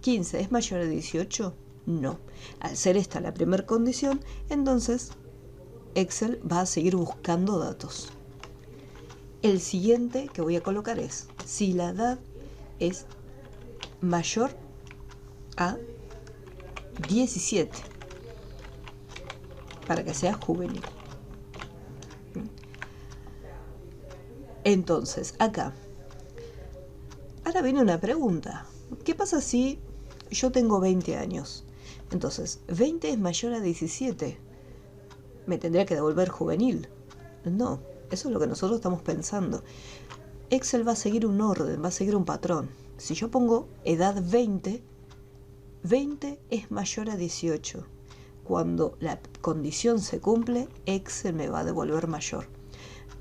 [SPEAKER 1] ¿15 es mayor a 18? No. Al ser esta la primera condición, entonces Excel va a seguir buscando datos. El siguiente que voy a colocar es si la edad es mayor a 17 para que sea juvenil. Entonces, acá ahora viene una pregunta. ¿Qué pasa si yo tengo 20 años? Entonces, 20 es mayor a 17. ¿Me tendría que devolver juvenil? No, eso es lo que nosotros estamos pensando. Excel va a seguir un orden, va a seguir un patrón. Si yo pongo edad 20, 20 es mayor a 18. Cuando la condición se cumple, Excel me va a devolver mayor.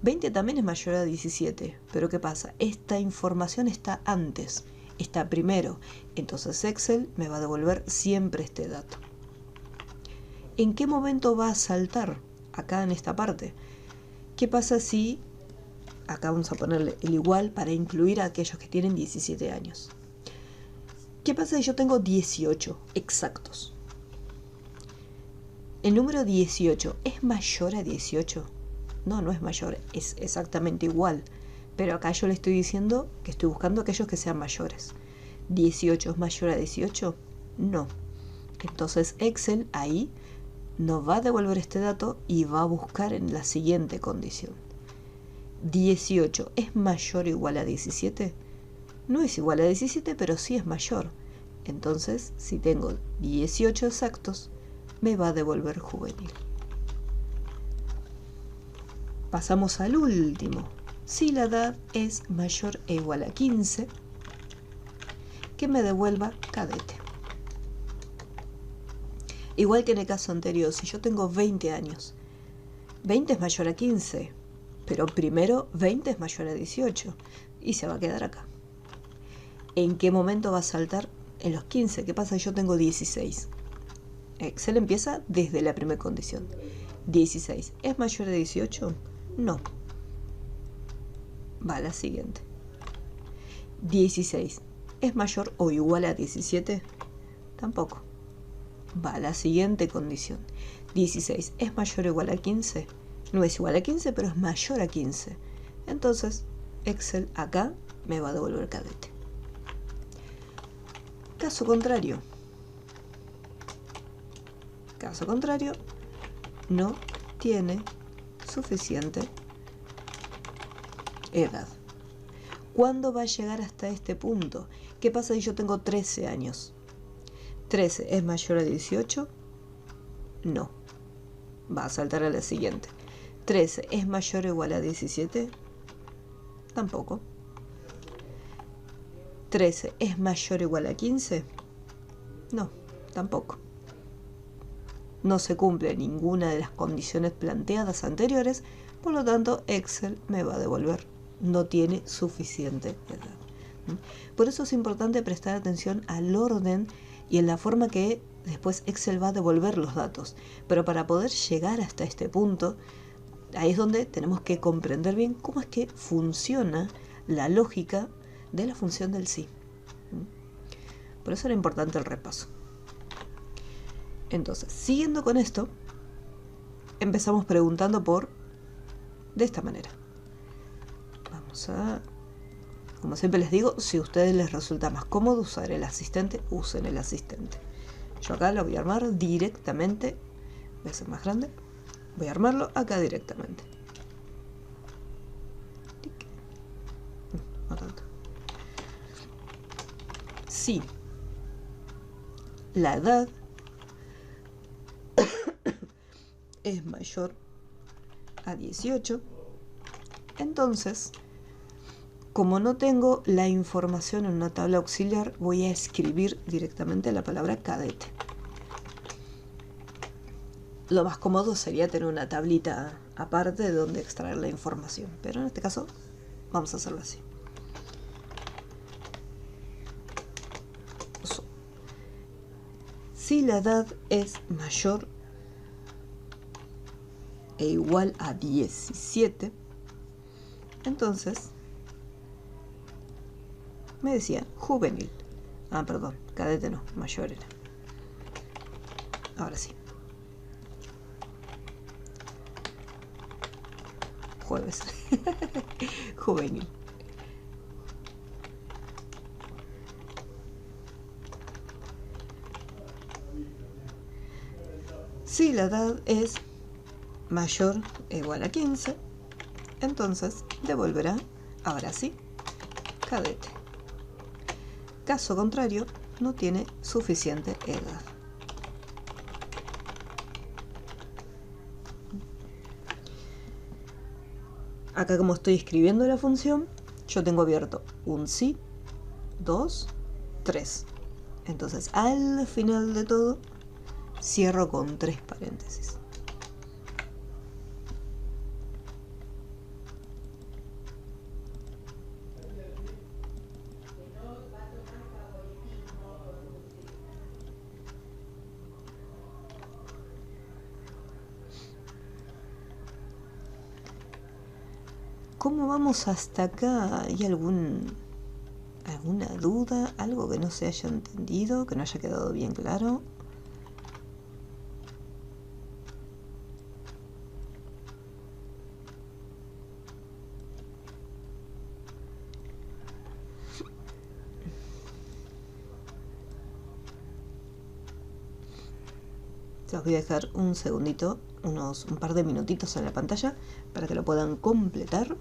[SPEAKER 1] 20 también es mayor a 17, pero ¿qué pasa? Esta información está antes, está primero, entonces Excel me va a devolver siempre este dato. ¿En qué momento va a saltar? Acá en esta parte. ¿Qué pasa si, acá vamos a ponerle el igual para incluir a aquellos que tienen 17 años? ¿Qué pasa si yo tengo 18 exactos? ¿El número 18 es mayor a 18? No, no es mayor, es exactamente igual. Pero acá yo le estoy diciendo que estoy buscando aquellos que sean mayores. ¿18 es mayor a 18? No. Entonces Excel ahí nos va a devolver este dato y va a buscar en la siguiente condición. ¿18 es mayor o igual a 17? No es igual a 17, pero sí es mayor. Entonces, si tengo 18 exactos, me va a devolver juvenil. Pasamos al último, si la edad es mayor e igual a 15, que me devuelva cadete. Igual que en el caso anterior, si yo tengo 20 años, 20 es mayor a 15, pero primero 20 es mayor a 18 y se va a quedar acá. ¿En qué momento va a saltar? En los 15. ¿Qué pasa? Yo tengo 16. Excel empieza desde la primera condición. 16. ¿Es mayor a 18? No. Va a la siguiente. 16. ¿Es mayor o igual a 17? Tampoco. Va a la siguiente condición. 16. ¿Es mayor o igual a 15? No es igual a 15, pero es mayor a 15. Entonces, Excel acá me va a devolver cadete. Caso contrario. Caso contrario, no tiene suficiente edad. ¿Cuándo va a llegar hasta este punto? ¿Qué pasa si yo tengo 13 años? ¿13 es mayor a 18? No. Va a saltar a la siguiente. ¿13 es mayor o igual a 17? Tampoco. ¿13 es mayor o igual a 15? No, tampoco. No se cumple ninguna de las condiciones planteadas anteriores, por lo tanto Excel me va a devolver. No tiene suficiente edad. Por eso es importante prestar atención al orden y en la forma que después Excel va a devolver los datos. Pero para poder llegar hasta este punto, ahí es donde tenemos que comprender bien cómo es que funciona la lógica de la función del sí. Por eso era importante el repaso. Entonces, siguiendo con esto, empezamos preguntando de esta manera. Vamos a, como siempre les digo, si a ustedes les resulta más cómodo usar el asistente, usen el asistente. Yo acá lo voy a armar directamente. Voy a hacer más grande. Voy a armarlo acá directamente. No tanto. Si la edad es mayor a 18, entonces, como no tengo la información en una tabla auxiliar, voy a escribir directamente la palabra cadete. Lo más cómodo sería tener una tablita aparte de donde extraer la información, pero en este caso vamos a hacerlo así. Si la edad es mayor e igual a 17, entonces me decía juvenil. Ah, perdón, cadete no, mayor era. Ahora sí. Jueves. Juvenil. Si la edad es mayor o igual a 15, entonces devolverá, ahora sí, cadete. Caso contrario, no tiene suficiente edad. Acá, como estoy escribiendo la función, yo tengo abierto un sí, 2, 3. Entonces, al final de todo, cierro con 3 paréntesis. ¿Cómo vamos hasta acá? ¿Hay alguna duda? ¿Algo que no se haya entendido? ¿Que no haya quedado bien claro? Os voy a dejar un segundito, un par de minutitos en la pantalla para que lo puedan completar.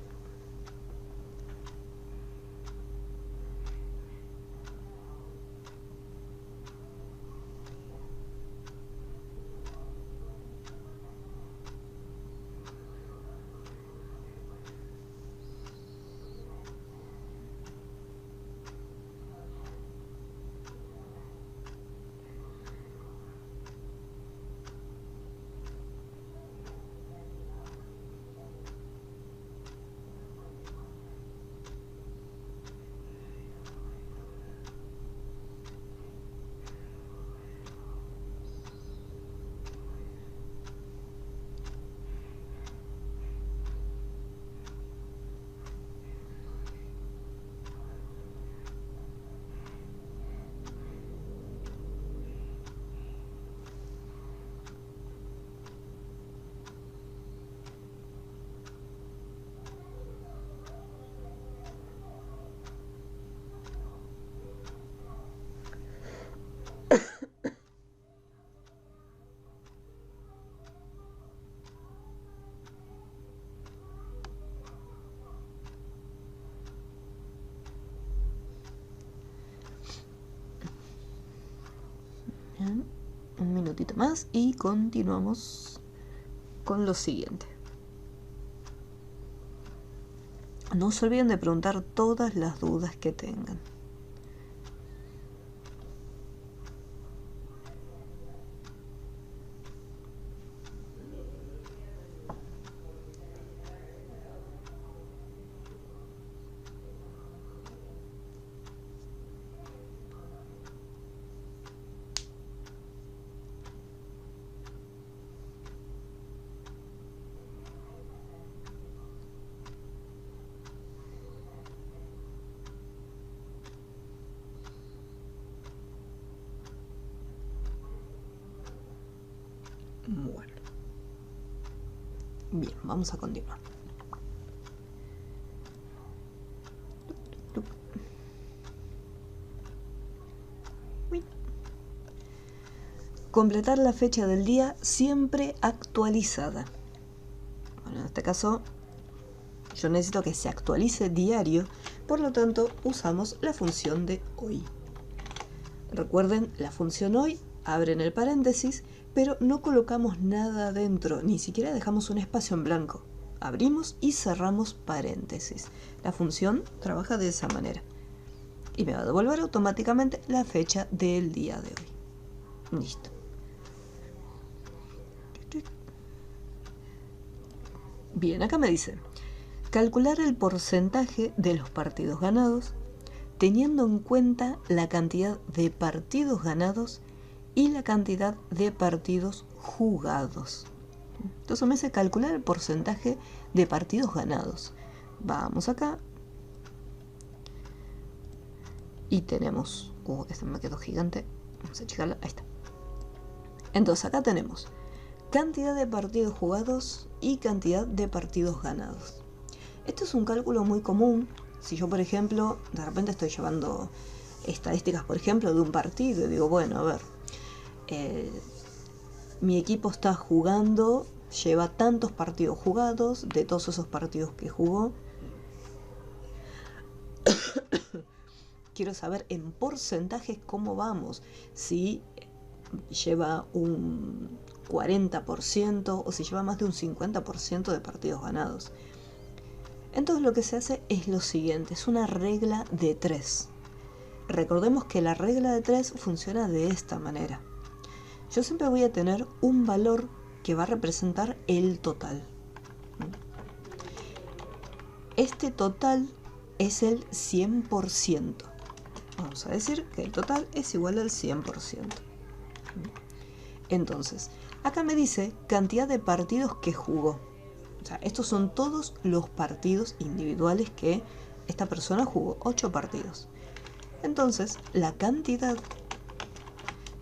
[SPEAKER 1] ratito más y continuamos con lo siguiente. No se olviden de preguntar todas las dudas que tengan. Bueno. Bien, vamos a continuar. Completar la fecha del día siempre actualizada. Bueno, en este caso yo necesito que se actualice diario, por lo tanto usamos la función de hoy. Recuerden, la función hoy abre en el paréntesis, pero no colocamos nada dentro, ni siquiera dejamos un espacio en blanco. Abrimos y cerramos paréntesis. La función trabaja de esa manera. Y me va a devolver automáticamente la fecha del día de hoy. Listo. Bien, acá me dice, calcular el porcentaje de los partidos ganados, teniendo en cuenta la cantidad de partidos ganados y la cantidad de partidos jugados. Entonces me hace calcular el porcentaje de partidos ganados. Vamos acá. Y tenemos... este me quedó gigante. Vamos a checarla. Ahí está. Entonces acá tenemos cantidad de partidos jugados y cantidad de partidos ganados. Esto es un cálculo muy común. Si yo, por ejemplo, de repente estoy llevando estadísticas, por ejemplo, de un partido y digo, bueno, a ver, mi equipo está jugando, lleva tantos partidos jugados, de todos esos partidos que jugó, quiero saber en porcentajes cómo vamos, si lleva un 40% o si lleva más de un 50% de partidos ganados. Entonces lo que se hace es lo siguiente, es una regla de 3. Recordemos que la regla de 3 funciona de esta manera. Yo siempre voy a tener un valor que va a representar el total. Este total es el 100%. Vamos a decir que el total es igual al 100%. Entonces, acá me dice cantidad de partidos que jugó. O sea, estos son todos los partidos individuales que esta persona jugó, 8 partidos. Entonces, la cantidad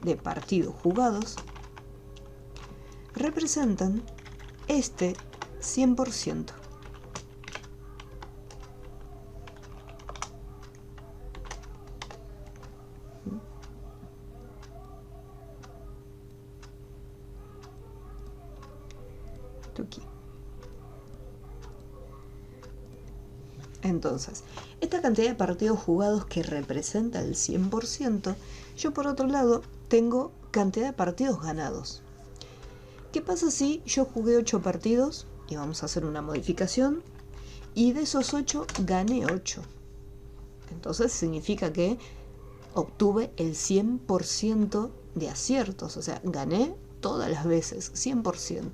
[SPEAKER 1] de partidos jugados representan este 100%. Tuki. Entonces, esta cantidad de partidos jugados que representa el 100%, yo por otro lado tengo cantidad de partidos ganados. ¿Qué pasa si yo jugué 8 partidos? Y vamos a hacer una modificación. Y de esos 8 gané 8. Entonces significa que obtuve el 100% de aciertos. O sea, gané todas las veces, 100%.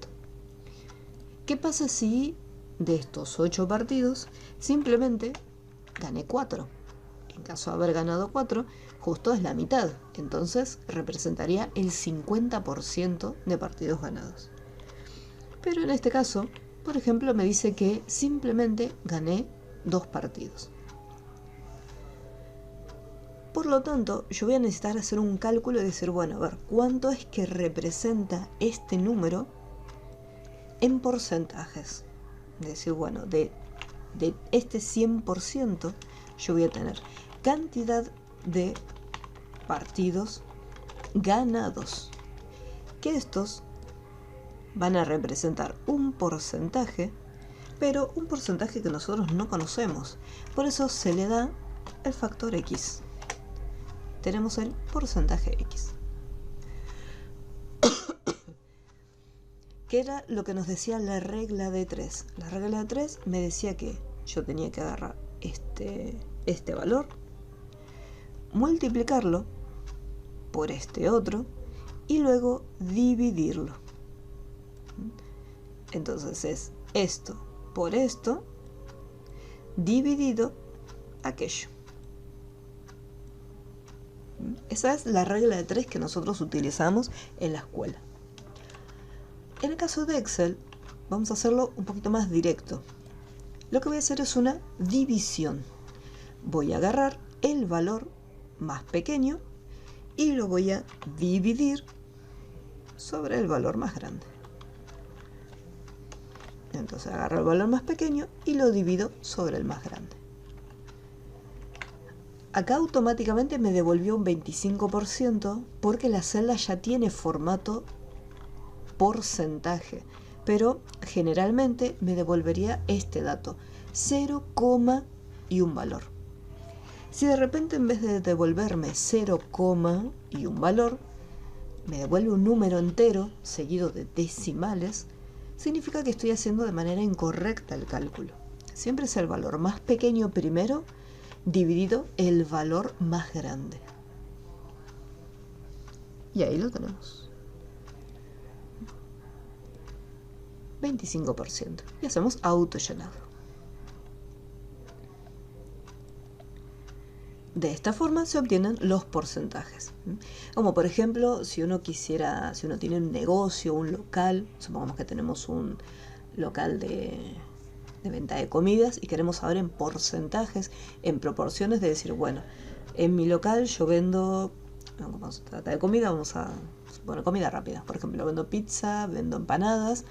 [SPEAKER 1] ¿Qué pasa si de estos 8 partidos simplemente gané 4? En caso de haber ganado 4, justo es la mitad. Entonces representaría el 50% de partidos ganados. Pero en este caso, por ejemplo, me dice que simplemente gané 2 partidos. Por lo tanto, yo voy a necesitar hacer un cálculo y decir, bueno, a ver, ¿cuánto es que representa este número en porcentajes? Es decir, bueno, de este 100% yo voy a tener cantidad de partidos ganados, que estos van a representar un porcentaje, pero un porcentaje que nosotros no conocemos. Por eso se le da el factor X. Tenemos el porcentaje X. que era lo que nos decía la regla de 3. La regla de 3 me decía que yo tenía que agarrar este valor, multiplicarlo por este otro y luego dividirlo. Entonces es esto por esto dividido aquello. Esa es la regla de 3 que nosotros utilizamos en la escuela. En el caso de Excel vamos a hacerlo un poquito más directo. Lo que voy a hacer es una división. Voy a agarrar el valor más pequeño y lo voy a dividir sobre el valor más grande. Entonces agarro el valor más pequeño y lo divido sobre el más grande. Acá automáticamente me devolvió un 25% porque la celda ya tiene formato porcentaje, pero generalmente me devolvería este dato, 0, y un valor. Si de repente en vez de devolverme 0, y un valor, me devuelve un número entero seguido de decimales, significa que estoy haciendo de manera incorrecta el cálculo. Siempre es el valor más pequeño primero dividido el valor más grande. Y ahí lo tenemos. 25%. Y hacemos autollenado. De esta forma se obtienen los porcentajes. Como por ejemplo, si uno tiene un negocio, un local, supongamos que tenemos un local de venta de comidas y queremos saber en porcentajes, en proporciones de decir, bueno, en mi local yo vendo, como se trata de comida, comida rápida, por ejemplo, vendo pizza, vendo empanadas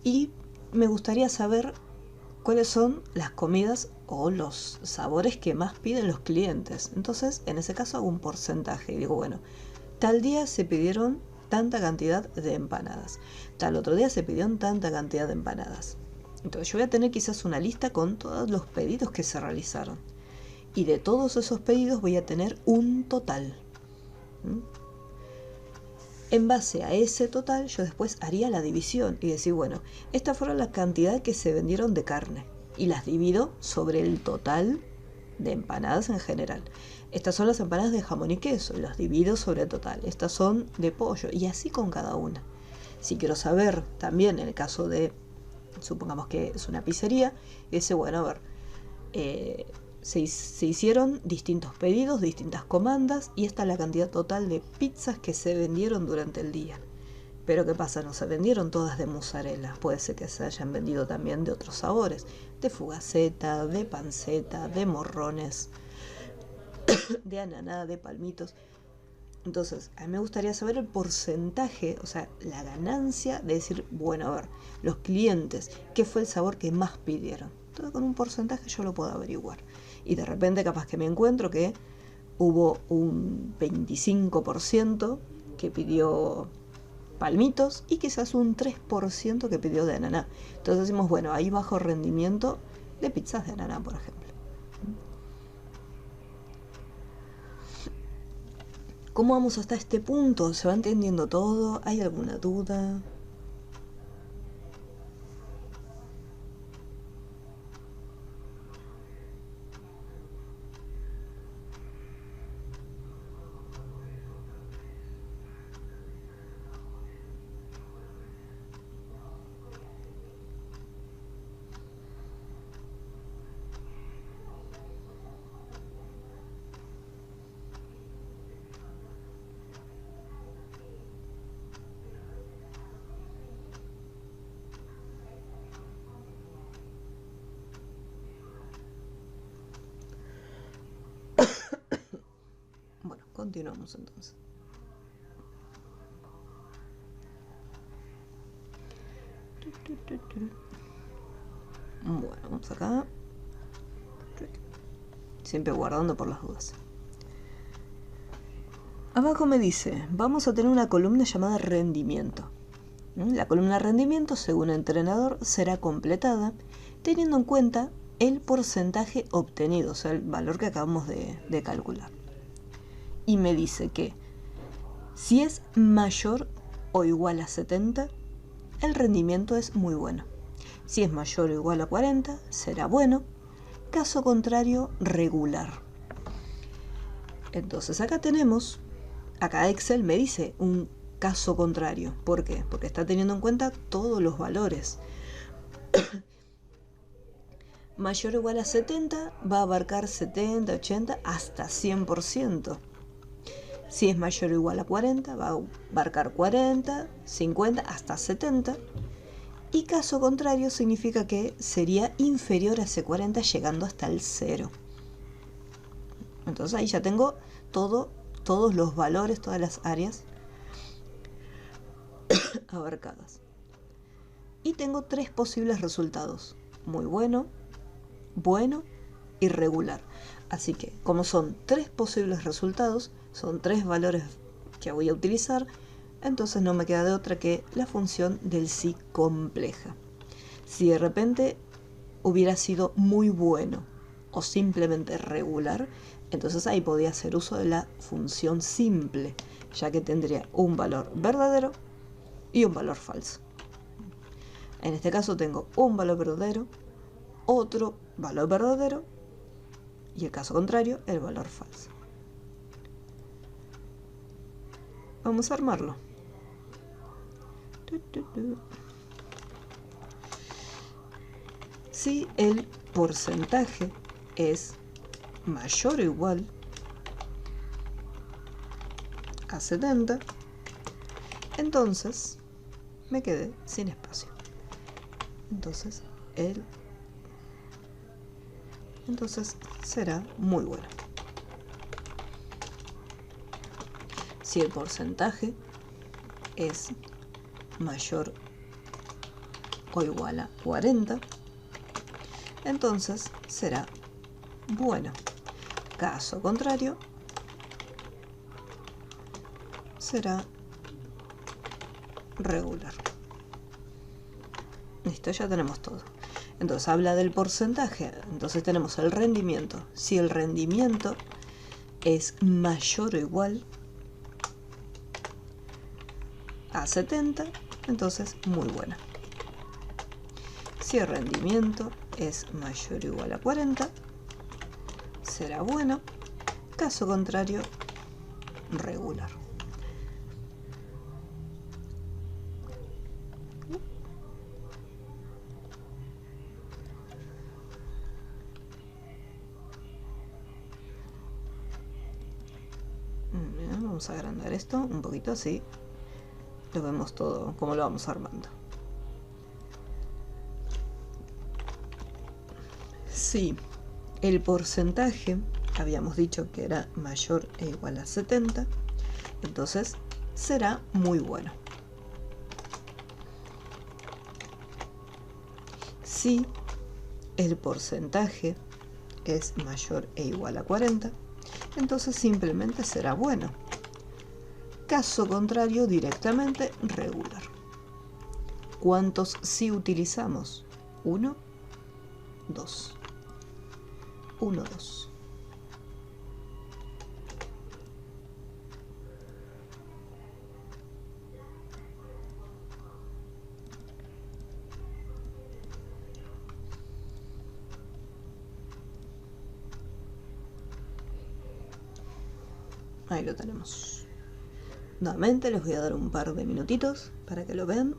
[SPEAKER 1] y me gustaría saber cuáles son las comidas o los sabores que más piden los clientes. Entonces, en ese caso hago un porcentaje y digo, bueno, tal día se pidieron tanta cantidad de empanadas, tal otro día se pidieron tanta cantidad de empanadas. Entonces yo voy a tener quizás una lista con todos los pedidos que se realizaron. Y de todos esos pedidos voy a tener un total. En base a ese total yo después haría la división y decir, bueno, estas fueron las cantidades que se vendieron de carne. Y las divido sobre el total de empanadas en general. Estas son las empanadas de jamón y queso y las divido sobre el total. Estas son de pollo y así con cada una. Si quiero saber también en el caso de, supongamos que es una pizzería, dice, bueno, a ver, se hicieron distintos pedidos, distintas comandas y esta es la cantidad total de pizzas que se vendieron durante el día. Pero ¿qué pasa? No se vendieron todas de mozzarella, puede ser que se hayan vendido también de otros sabores, de fugaceta, de panceta, de morrones, de ananá, de palmitos. Entonces, a mí me gustaría saber el porcentaje, o sea, la ganancia de decir, bueno, a ver, los clientes, ¿qué fue el sabor que más pidieron? Entonces, con un porcentaje yo lo puedo averiguar. Y de repente capaz que me encuentro que hubo un 25% que pidió palmitos y quizás un 3% que pidió de ananá. Entonces decimos, bueno, hay bajo rendimiento de pizzas de ananá, por ejemplo. ¿Cómo vamos hasta este punto? ¿Se va entendiendo todo? ¿Hay alguna duda? Bueno, continuamos entonces. Bueno, vamos acá. Siempre guardando por las dudas. Abajo me dice, vamos a tener una columna llamada rendimiento. La columna rendimiento, según el entrenador, será completada teniendo en cuenta el porcentaje obtenido, o sea, el valor que acabamos de calcular. Y me dice que si es mayor o igual a 70, el rendimiento es muy bueno. Si es mayor o igual a 40, será bueno. Caso contrario, regular. Entonces acá Excel me dice un caso contrario. ¿Por qué? Porque está teniendo en cuenta todos los valores. Mayor o igual a 70 va a abarcar 70, 80, hasta 100%. Si es mayor o igual a 40, va a abarcar 40, 50, hasta 70. Y caso contrario significa que sería inferior a ese 40, llegando hasta el 0. Entonces ahí ya tengo todos los valores, todas las áreas abarcadas. Y tengo 3 posibles resultados: muy bueno, bueno y regular. Así que, como son 3 posibles resultados, son 3 valores que voy a utilizar, entonces no me queda de otra que la función del sí compleja. Si de repente hubiera sido muy bueno o simplemente regular, entonces ahí podía hacer uso de la función simple, ya que tendría un valor verdadero y un valor falso. En este caso tengo un valor verdadero, otro valor verdadero y el caso contrario, el valor falso. Vamos a armarlo. Si el porcentaje es mayor o igual a 70, entonces me quedé sin espacio. Entonces será muy bueno. Si el porcentaje es mayor o igual a 40, entonces será bueno. Caso contrario, será regular. Listo, ya tenemos todo. Entonces habla del porcentaje. Entonces tenemos el rendimiento. Si el rendimiento es mayor o igual a 70, entonces muy buena. Si el rendimiento es mayor o igual a 40, será bueno. Caso contrario, regular. Bien, vamos a agrandar esto un poquito, así lo vemos todo como lo vamos armando. Si el porcentaje habíamos dicho que era mayor e igual a 70, entonces será muy bueno. Si el porcentaje es mayor e igual a 40, entonces simplemente será bueno. Caso contrario, directamente regular. ¿Cuántos sí utilizamos? 1, 2. 1, 2. Ahí lo tenemos. Nuevamente les voy a dar un par de minutitos para que lo vean.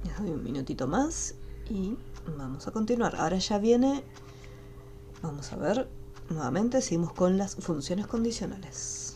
[SPEAKER 1] Les doy un minutito más y vamos a continuar. Ahora ya viene, vamos a ver, nuevamente seguimos con las funciones condicionales.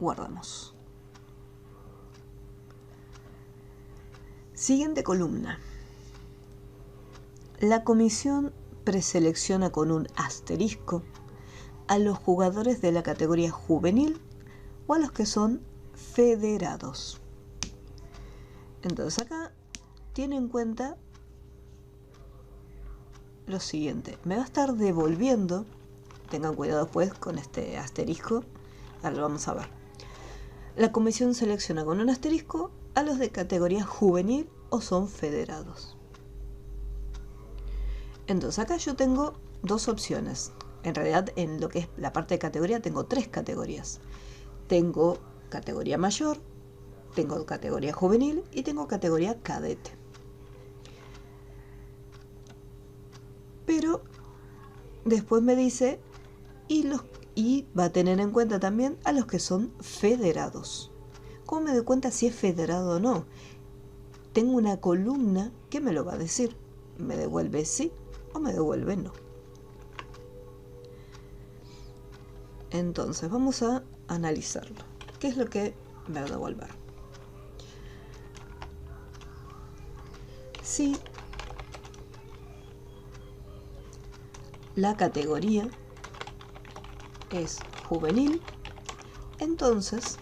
[SPEAKER 1] guardamos. Siguiente columna. La comisión preselecciona con un asterisco a los jugadores de la categoría juvenil o a los que son federados. Entonces acá tiene en cuenta lo siguiente. Me va a estar devolviendo, tengan cuidado después con este asterisco, ahora lo vamos a ver. La comisión selecciona con un asterisco a los de categoría juvenil o son federados. Entonces acá yo tengo dos opciones. En realidad en lo que es la parte de categoría tengo tres categorías. Tengo categoría mayor, tengo categoría juvenil y tengo categoría cadete. Pero después me dice y va a tener en cuenta también a los que son federados. ¿Cómo me doy cuenta si es federado o no? Tengo una columna que me lo va a decir. Me devuelve sí o me devuelve no. Entonces vamos a analizarlo. ¿Qué es lo que me va a devolver? Si la categoría es juvenil, entonces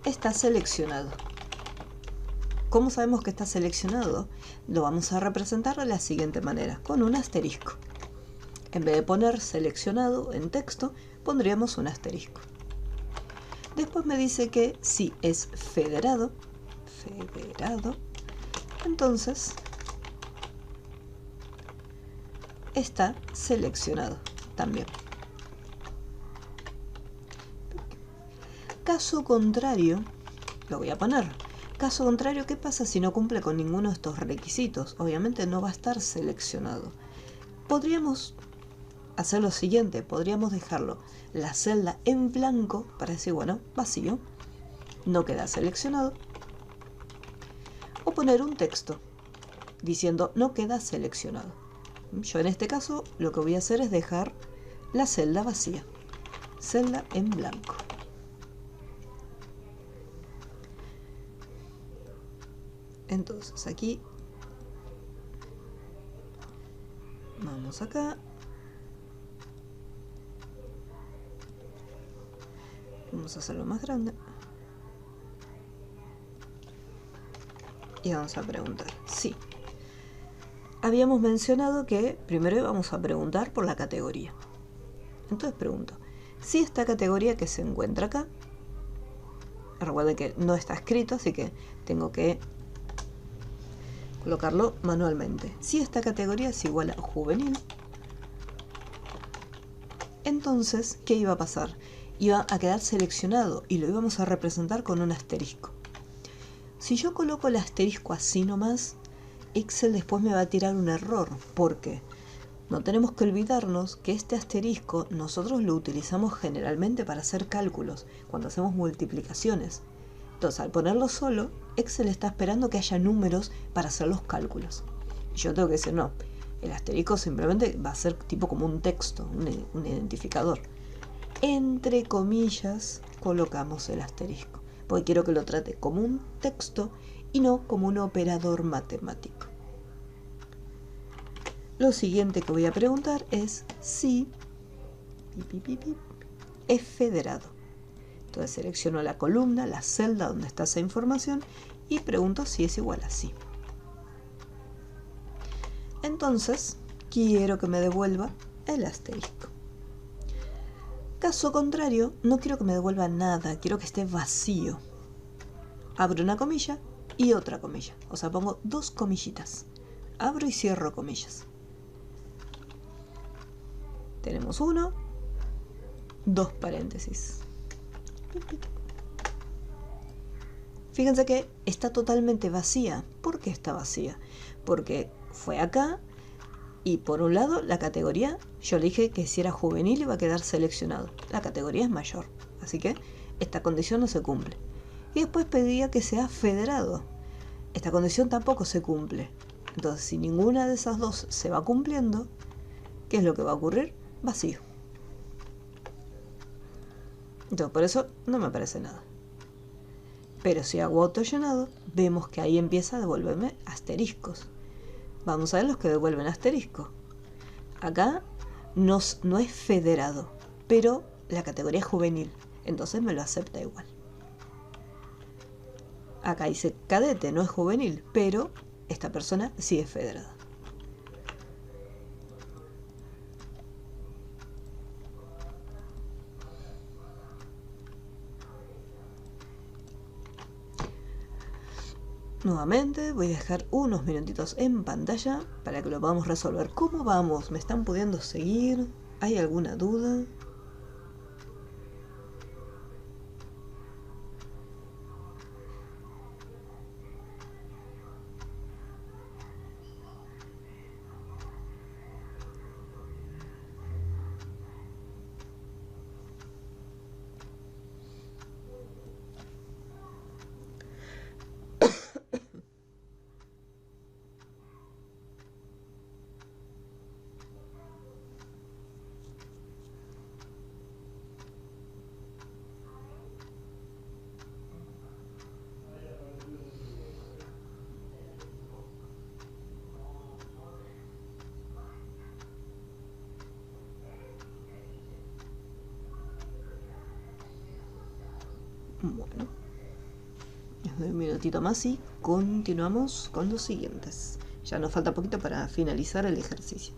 [SPEAKER 1] está seleccionado. ¿Cómo sabemos que está seleccionado? Lo vamos a representar de la siguiente manera, con un asterisco. En vez de poner seleccionado en texto, pondríamos un asterisco. Después me dice que si es federado, entonces está seleccionado también. Caso contrario, lo voy a poner. Caso contrario, ¿qué pasa si no cumple con ninguno de estos requisitos? Obviamente no va a estar seleccionado. Podríamos hacer lo siguiente, podríamos dejarlo la celda en blanco para decir, bueno, vacío, no queda seleccionado. O poner un texto diciendo no queda seleccionado. Yo en este caso lo que voy a hacer es dejar la celda vacía, celda en blanco. Entonces aquí vamos acá, vamos a hacerlo más grande y vamos a preguntar. Sí, habíamos mencionado que primero íbamos a preguntar por la categoría. Entonces pregunto, si esta categoría que se encuentra acá, recuerden que no está escrito, así que tengo que colocarlo manualmente. Si esta categoría es igual a juvenil, entonces, ¿qué iba a pasar? Iba a quedar seleccionado y lo íbamos a representar con un asterisco. Si yo coloco el asterisco así nomás, Excel después me va a tirar un error, porque no tenemos que olvidarnos que este asterisco nosotros lo utilizamos generalmente para hacer cálculos, cuando hacemos multiplicaciones. Entonces, al ponerlo solo, Excel está esperando que haya números para hacer los cálculos. Y yo tengo que decir, no, el asterisco simplemente va a ser tipo como un texto, un identificador. Entre comillas, colocamos el asterisco, porque quiero que lo trate como un texto y no como un operador matemático. Lo siguiente que voy a preguntar es si es federado. Entonces selecciono la columna, la celda donde está esa información y pregunto si es igual a sí. Entonces quiero que me devuelva el asterisco. Caso contrario, no quiero que me devuelva nada, quiero que esté vacío. Abro una comilla y otra comilla, o sea, pongo dos comillitas. Abro y cierro comillas. Tenemos uno, dos paréntesis. Fíjense que está totalmente vacía. ¿Por qué está vacía? Porque fue acá y por un lado la categoría, yo le dije que si era juvenil iba a quedar seleccionado. La categoría es mayor, así que esta condición no se cumple. Y después pedía que sea federado. Esta condición tampoco se cumple. Entonces, si ninguna de esas dos se va cumpliendo, ¿qué es lo que va a ocurrir? Vacío. Entonces por eso no me aparece nada. Pero si hago autollenado, vemos que ahí empieza a devolverme asteriscos. Vamos a ver los que devuelven asterisco. Acá no es federado, pero la categoría es juvenil, entonces me lo acepta igual. Acá dice cadete, no es juvenil, pero esta persona sí es federada. Nuevamente voy a dejar unos minutitos en pantalla para que lo podamos resolver. ¿Cómo vamos? ¿Me están pudiendo seguir? ¿Hay alguna duda? Bueno, les doy un minutito más y continuamos con los siguientes. Ya nos falta poquito para finalizar el ejercicio.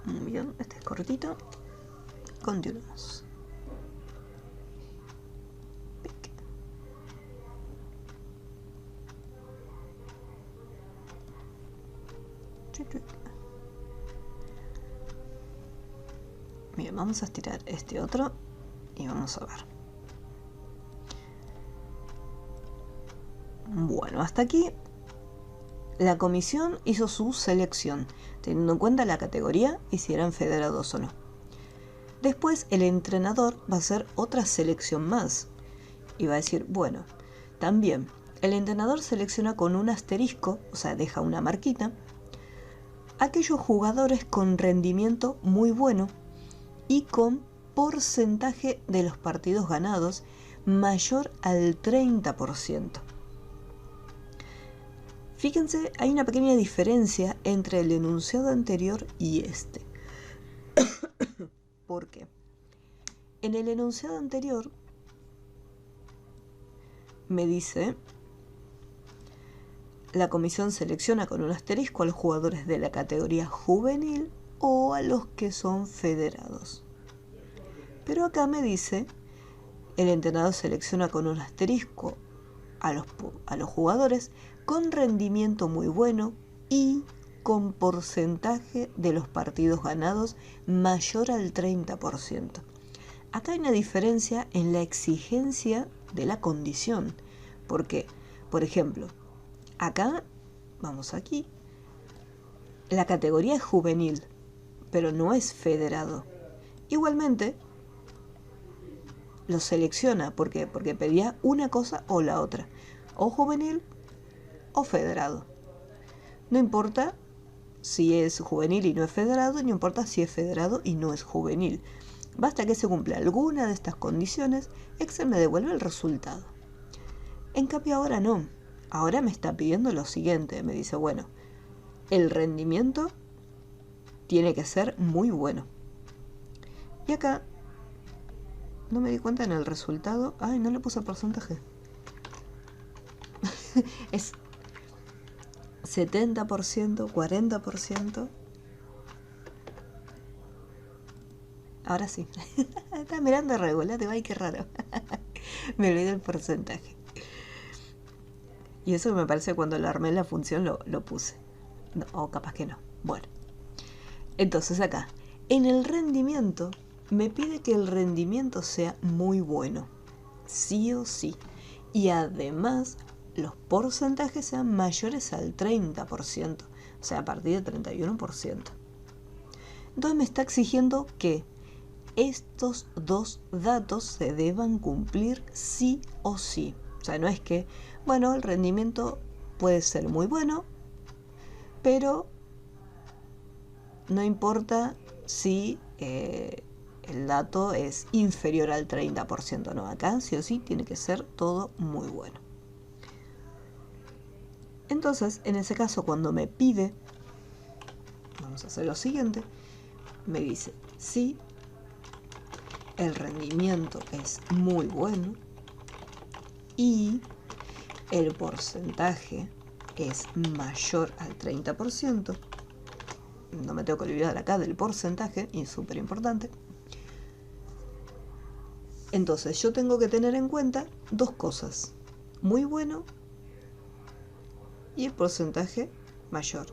[SPEAKER 1] Muy bien, este es cortito. Continuamos. Bien, vamos a estirar este otro y vamos a ver. Bueno, hasta aquí la comisión hizo su selección, teniendo en cuenta la categoría y si eran federados o no. Después el entrenador va a hacer otra selección más y va a decir, bueno, también el entrenador selecciona con un asterisco, o sea, deja una marquita, aquellos jugadores con rendimiento muy bueno y con porcentaje de los partidos ganados mayor al 30%. Fíjense, hay una pequeña diferencia entre el enunciado anterior y este. ¿Por qué? En el enunciado anterior me dice, la comisión selecciona con un asterisco a los jugadores de la categoría juvenil o a los que son federados. Pero acá me dice, el entrenador selecciona con un asterisco a los jugadores con rendimiento muy bueno y con porcentaje de los partidos ganados mayor al 30%. Acá hay una diferencia en la exigencia de la condición. Porque, por ejemplo, acá, vamos aquí, la categoría es juvenil, pero no es federado. Igualmente, lo selecciona. ¿Por qué? Porque pedía una cosa o la otra. O juvenil o federado. No importa si es juvenil y no es federado, no importa si es federado y no es juvenil. Basta que se cumpla alguna de estas condiciones, Excel me devuelve el resultado. En cambio ahora no. Ahora me está pidiendo lo siguiente. Me dice, bueno, el rendimiento tiene que ser muy bueno. Y acá no me di cuenta en el resultado. Ay, no le puse porcentaje. Es 70%, 40%. Ahora sí. Estás mirando regulate, ay, qué raro. Me olvidé el porcentaje. Y eso me parece que cuando lo armé en la función lo puse. No, o capaz que no. Bueno. Entonces acá, en el rendimiento, me pide que el rendimiento sea muy bueno. Sí o sí. Y además, los porcentajes sean mayores al 30%. O sea, a partir del 31%. Entonces me está exigiendo que estos dos datos se deban cumplir sí o sí. O sea, no es que, bueno, el rendimiento puede ser muy bueno, pero no importa si el dato es inferior al 30%, no. Acá sí o sí tiene que ser todo muy bueno. Entonces, en ese caso, cuando me pide, vamos a hacer lo siguiente, me dice, sí, el rendimiento es muy bueno y el porcentaje es mayor al 30%. No me tengo que olvidar acá del porcentaje, y es súper importante. Entonces yo tengo que tener en cuenta dos cosas: muy bueno y el porcentaje mayor.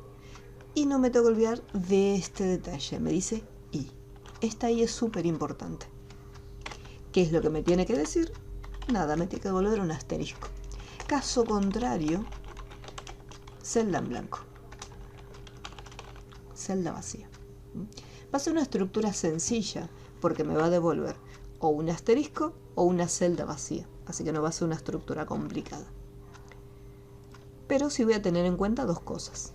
[SPEAKER 1] Y no me tengo que olvidar de este detalle, me dice y. Esta y es súper importante. ¿Qué es lo que me tiene que decir? Nada, me tiene que devolver un asterisco. Caso contrario, celda en blanco. Celda vacía. Va a ser una estructura sencilla porque me va a devolver o un asterisco o una celda vacía. Así que no va a ser una estructura complicada. Pero sí voy a tener en cuenta dos cosas.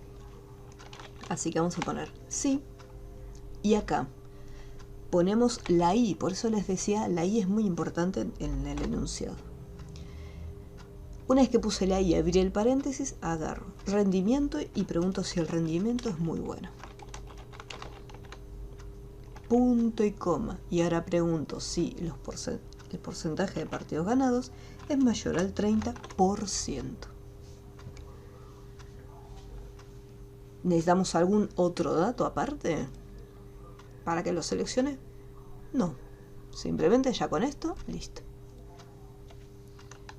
[SPEAKER 1] Así que vamos a poner sí. Y acá ponemos la i. Por eso les decía, la i es muy importante en el enunciado. Una vez que puse la i y abrí el paréntesis, agarro rendimiento y pregunto si el rendimiento es muy bueno. Punto y coma. Y ahora pregunto si el porcentaje de partidos ganados es mayor al 30%. ¿Necesitamos algún otro dato aparte para que lo seleccione? No. Simplemente ya con esto, listo.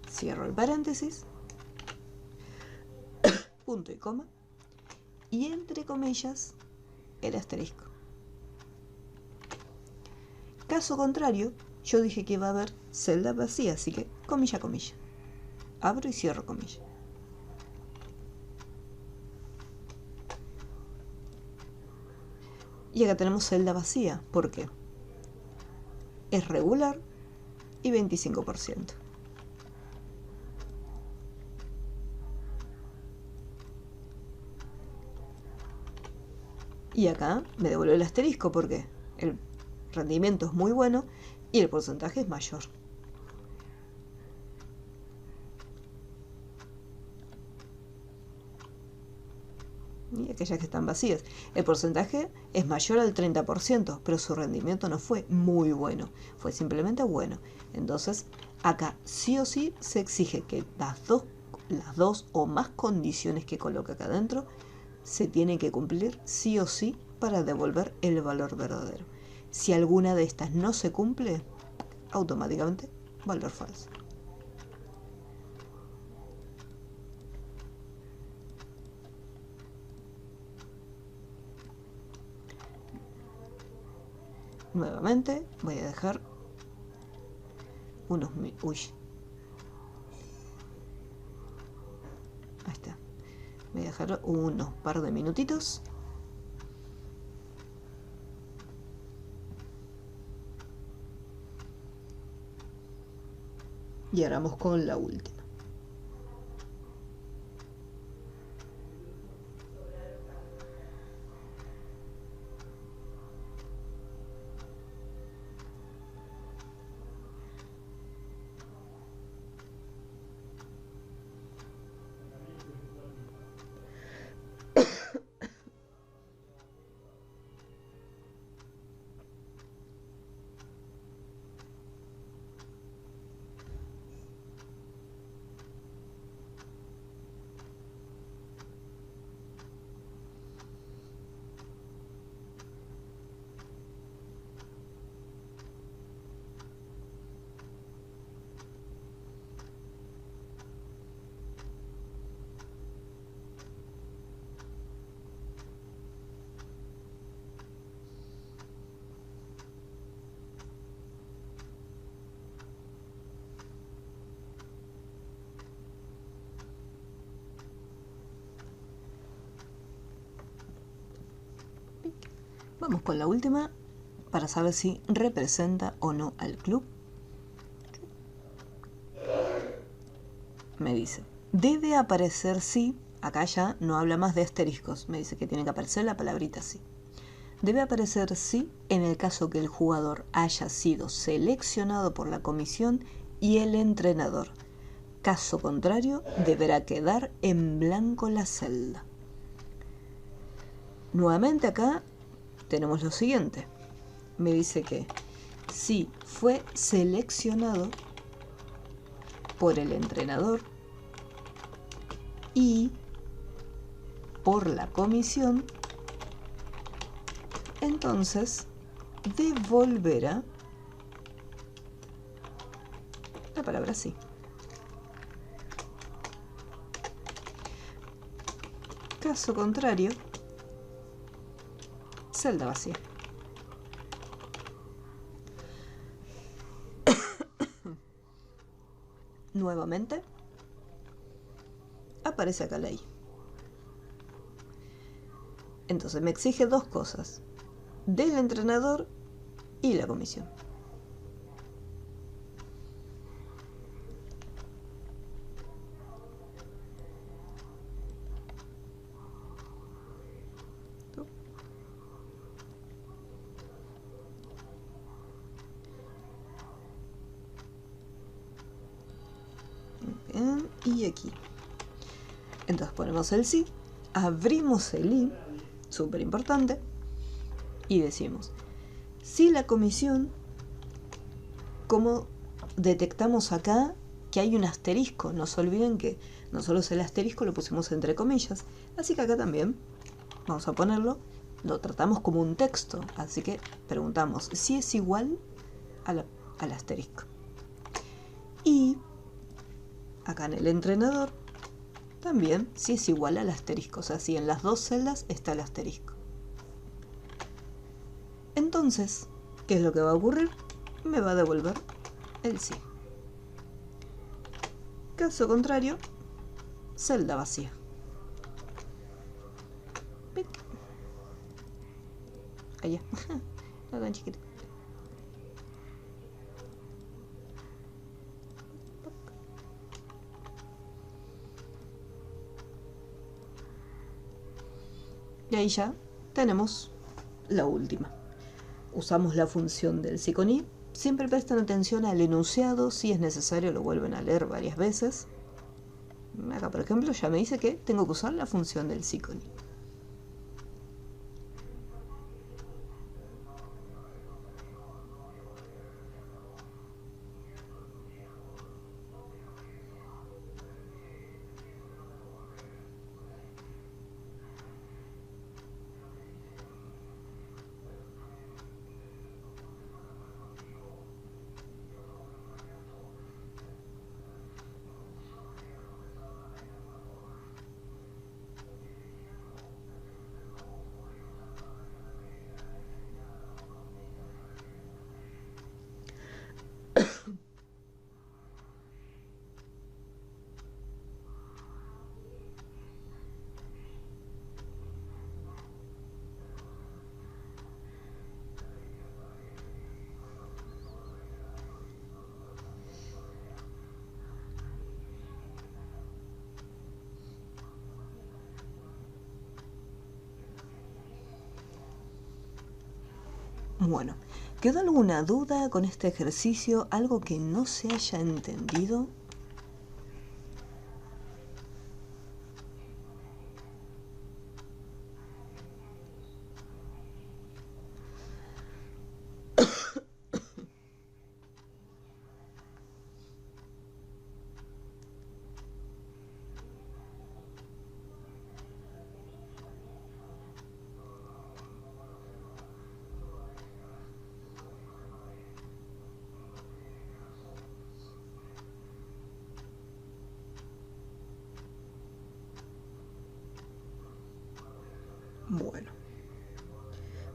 [SPEAKER 1] Cierro el paréntesis. Punto y coma. Y entre comillas, el asterisco. Caso contrario, yo dije que iba a haber celda vacía, así que comilla, comilla. Abro y cierro comilla. Y acá tenemos celda vacía. ¿Por qué? Es regular y 25%. Y acá me devuelve el asterisco porque el rendimiento es muy bueno y el porcentaje es mayor. Y aquellas que están vacías. El porcentaje es mayor al 30%, pero su rendimiento no fue muy bueno, fue simplemente bueno. Entonces, acá sí o sí se exige que las dos o más condiciones que coloque acá adentro se tienen que cumplir sí o sí para devolver el valor verdadero. Si alguna de estas no se cumple, automáticamente valor falso. Nuevamente voy a dejar unos... Uy. Ahí está. Voy a dejar unos par de minutitos. Y ahora vamos con la última. Vamos con la última para saber si representa o no al club. Me dice, debe aparecer sí, acá ya no habla más de asteriscos, me dice que tiene que aparecer la palabrita sí. Debe aparecer sí en el caso que el jugador haya sido seleccionado por la comisión y el entrenador. Caso contrario, deberá quedar en blanco la celda. Nuevamente acá tenemos lo siguiente. Me dice que si fue seleccionado por el entrenador y por la comisión, entonces devolverá la palabra sí. Caso contrario, celda vacía. Nuevamente aparece acá la I. Entonces me exige dos cosas: del entrenador y la comisión. Bien, y aquí. Entonces ponemos el sí, abrimos el I, súper importante, y decimos, si la comisión, como detectamos acá que hay un asterisco, no se olviden que nosotros el asterisco lo pusimos entre comillas, así que acá también vamos a ponerlo, lo tratamos como un texto, así que preguntamos si es igual al asterisco. Y acá en el entrenador también si es igual al asterisco, o sea, si en las dos celdas está el asterisco. Entonces, ¿qué es lo que va a ocurrir? Me va a devolver el sí. Caso contrario, celda vacía. ¡Pic! Allá. No tan chiquito. Y ahí ya tenemos la última. Usamos la función del sí con i. Siempre prestan atención al enunciado, si es necesario lo vuelven a leer varias veces. Acá, por ejemplo, ya me dice que tengo que usar la función del sí con i. Bueno, ¿quedó alguna duda con este ejercicio? ¿Algo que no se haya entendido?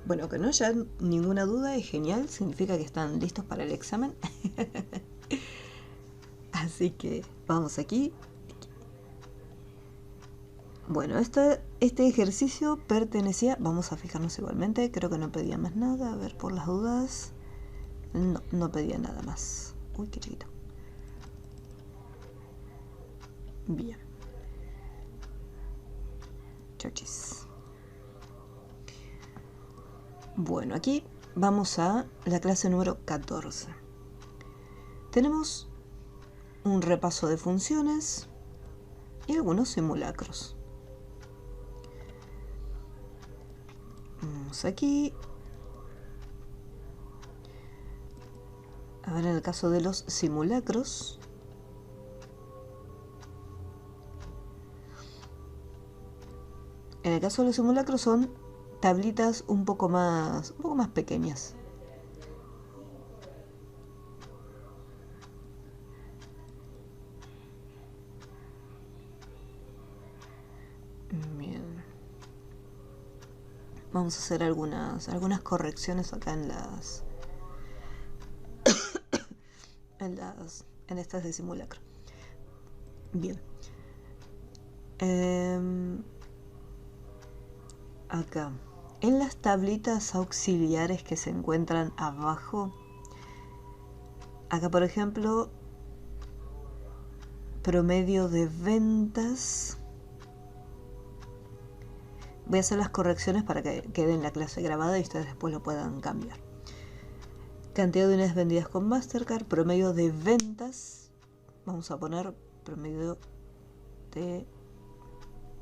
[SPEAKER 1] Bueno, que no haya ninguna duda es genial, significa que están listos para el examen. Así que vamos aquí. Bueno, este ejercicio pertenecía, vamos a fijarnos igualmente, creo que no pedía más nada, a ver por las dudas. No, no pedía nada más. Uy, qué chiquito. Bien. Churches. Bueno, aquí vamos a la clase número 14. Tenemos un repaso de funciones y algunos simulacros. Vamos aquí. A ver, en el caso de los simulacros, son tablitas un poco más pequeñas. Bien. Vamos a hacer algunas correcciones acá en estas de simulacro. Bien. Acá, en las tablitas auxiliares que se encuentran abajo, acá por ejemplo, promedio de ventas. Voy a hacer las correcciones para que quede en la clase grabada y ustedes después lo puedan cambiar. Cantidad de unidades vendidas con Mastercard, promedio de ventas. Vamos a poner promedio de...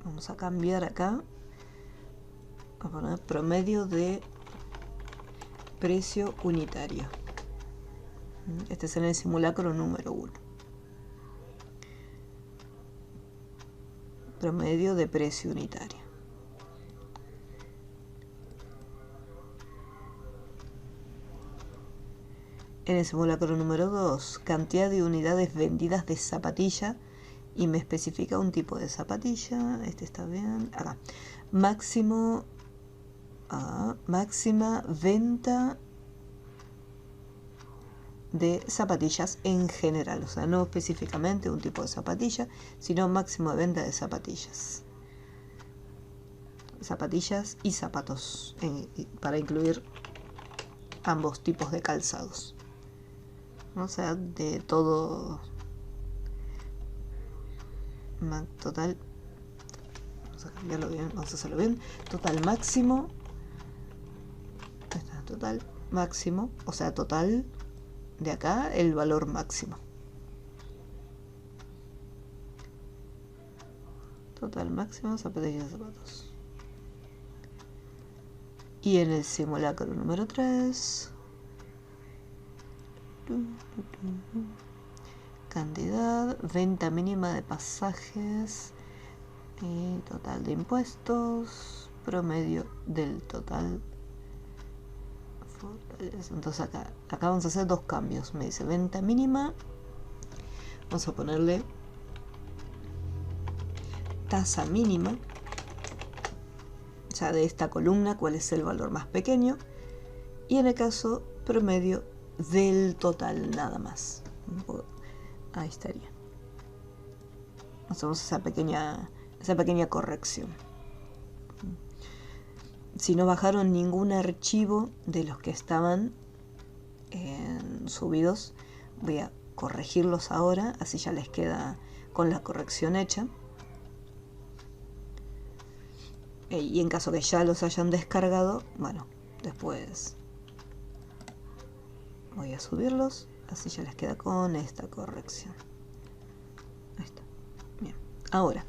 [SPEAKER 1] Vamos a cambiar acá. A poner promedio de precio unitario. Este es en el simulacro número 1. Promedio de precio unitario. En el simulacro número 2, cantidad de unidades vendidas de zapatilla y me especifica un tipo de zapatilla. Este está bien. Acá. Máxima venta de zapatillas en general, o sea, no específicamente un tipo de zapatilla, sino máximo de venta de zapatillas y zapatos, para incluir ambos tipos de calzados, o sea, de todo. Total, vamos a cambiarlo bien, vamos a hacerlo bien. Total máximo. Total máximo, o sea, total de acá, el valor máximo. Total máximo, zapatillas y zapatos. Y en el simulacro número 3, cantidad, venta mínima de pasajes y total de impuestos, promedio del total. Entonces acá vamos a hacer dos cambios. Me dice venta mínima, vamos a ponerle tasa mínima, o sea, de esta columna cuál es el valor más pequeño, y en el caso promedio del total nada más. Ahí estaría. Hacemos esa pequeña corrección. Si no bajaron ningún archivo de los que estaban subidos, voy a corregirlos ahora, así ya les queda con la corrección hecha. Y en caso que ya los hayan descargado, bueno, después voy a subirlos, así ya les queda con esta corrección. Ahí está. Bien. Ahora,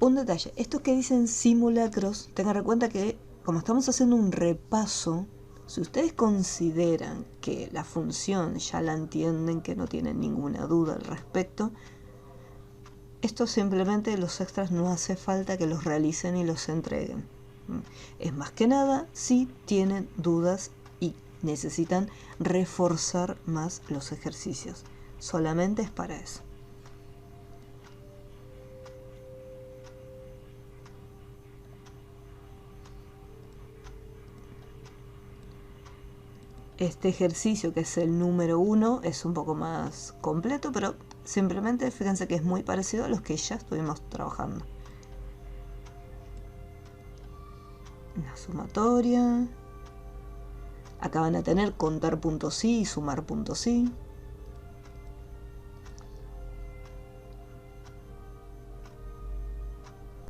[SPEAKER 1] un detalle, estos que dicen simulacros, tengan en cuenta que como estamos haciendo un repaso, si ustedes consideran que la función ya la entienden, que no tienen ninguna duda al respecto, esto simplemente los extras no hace falta que los realicen y los entreguen. Es más que nada si tienen dudas y necesitan reforzar más los ejercicios. Solamente es para eso. Este ejercicio, que es el número 1, es un poco más completo, pero simplemente fíjense que es muy parecido a los que ya estuvimos trabajando. una sumatoria. Acá van a tener contar puntos sí y sumar puntos sí.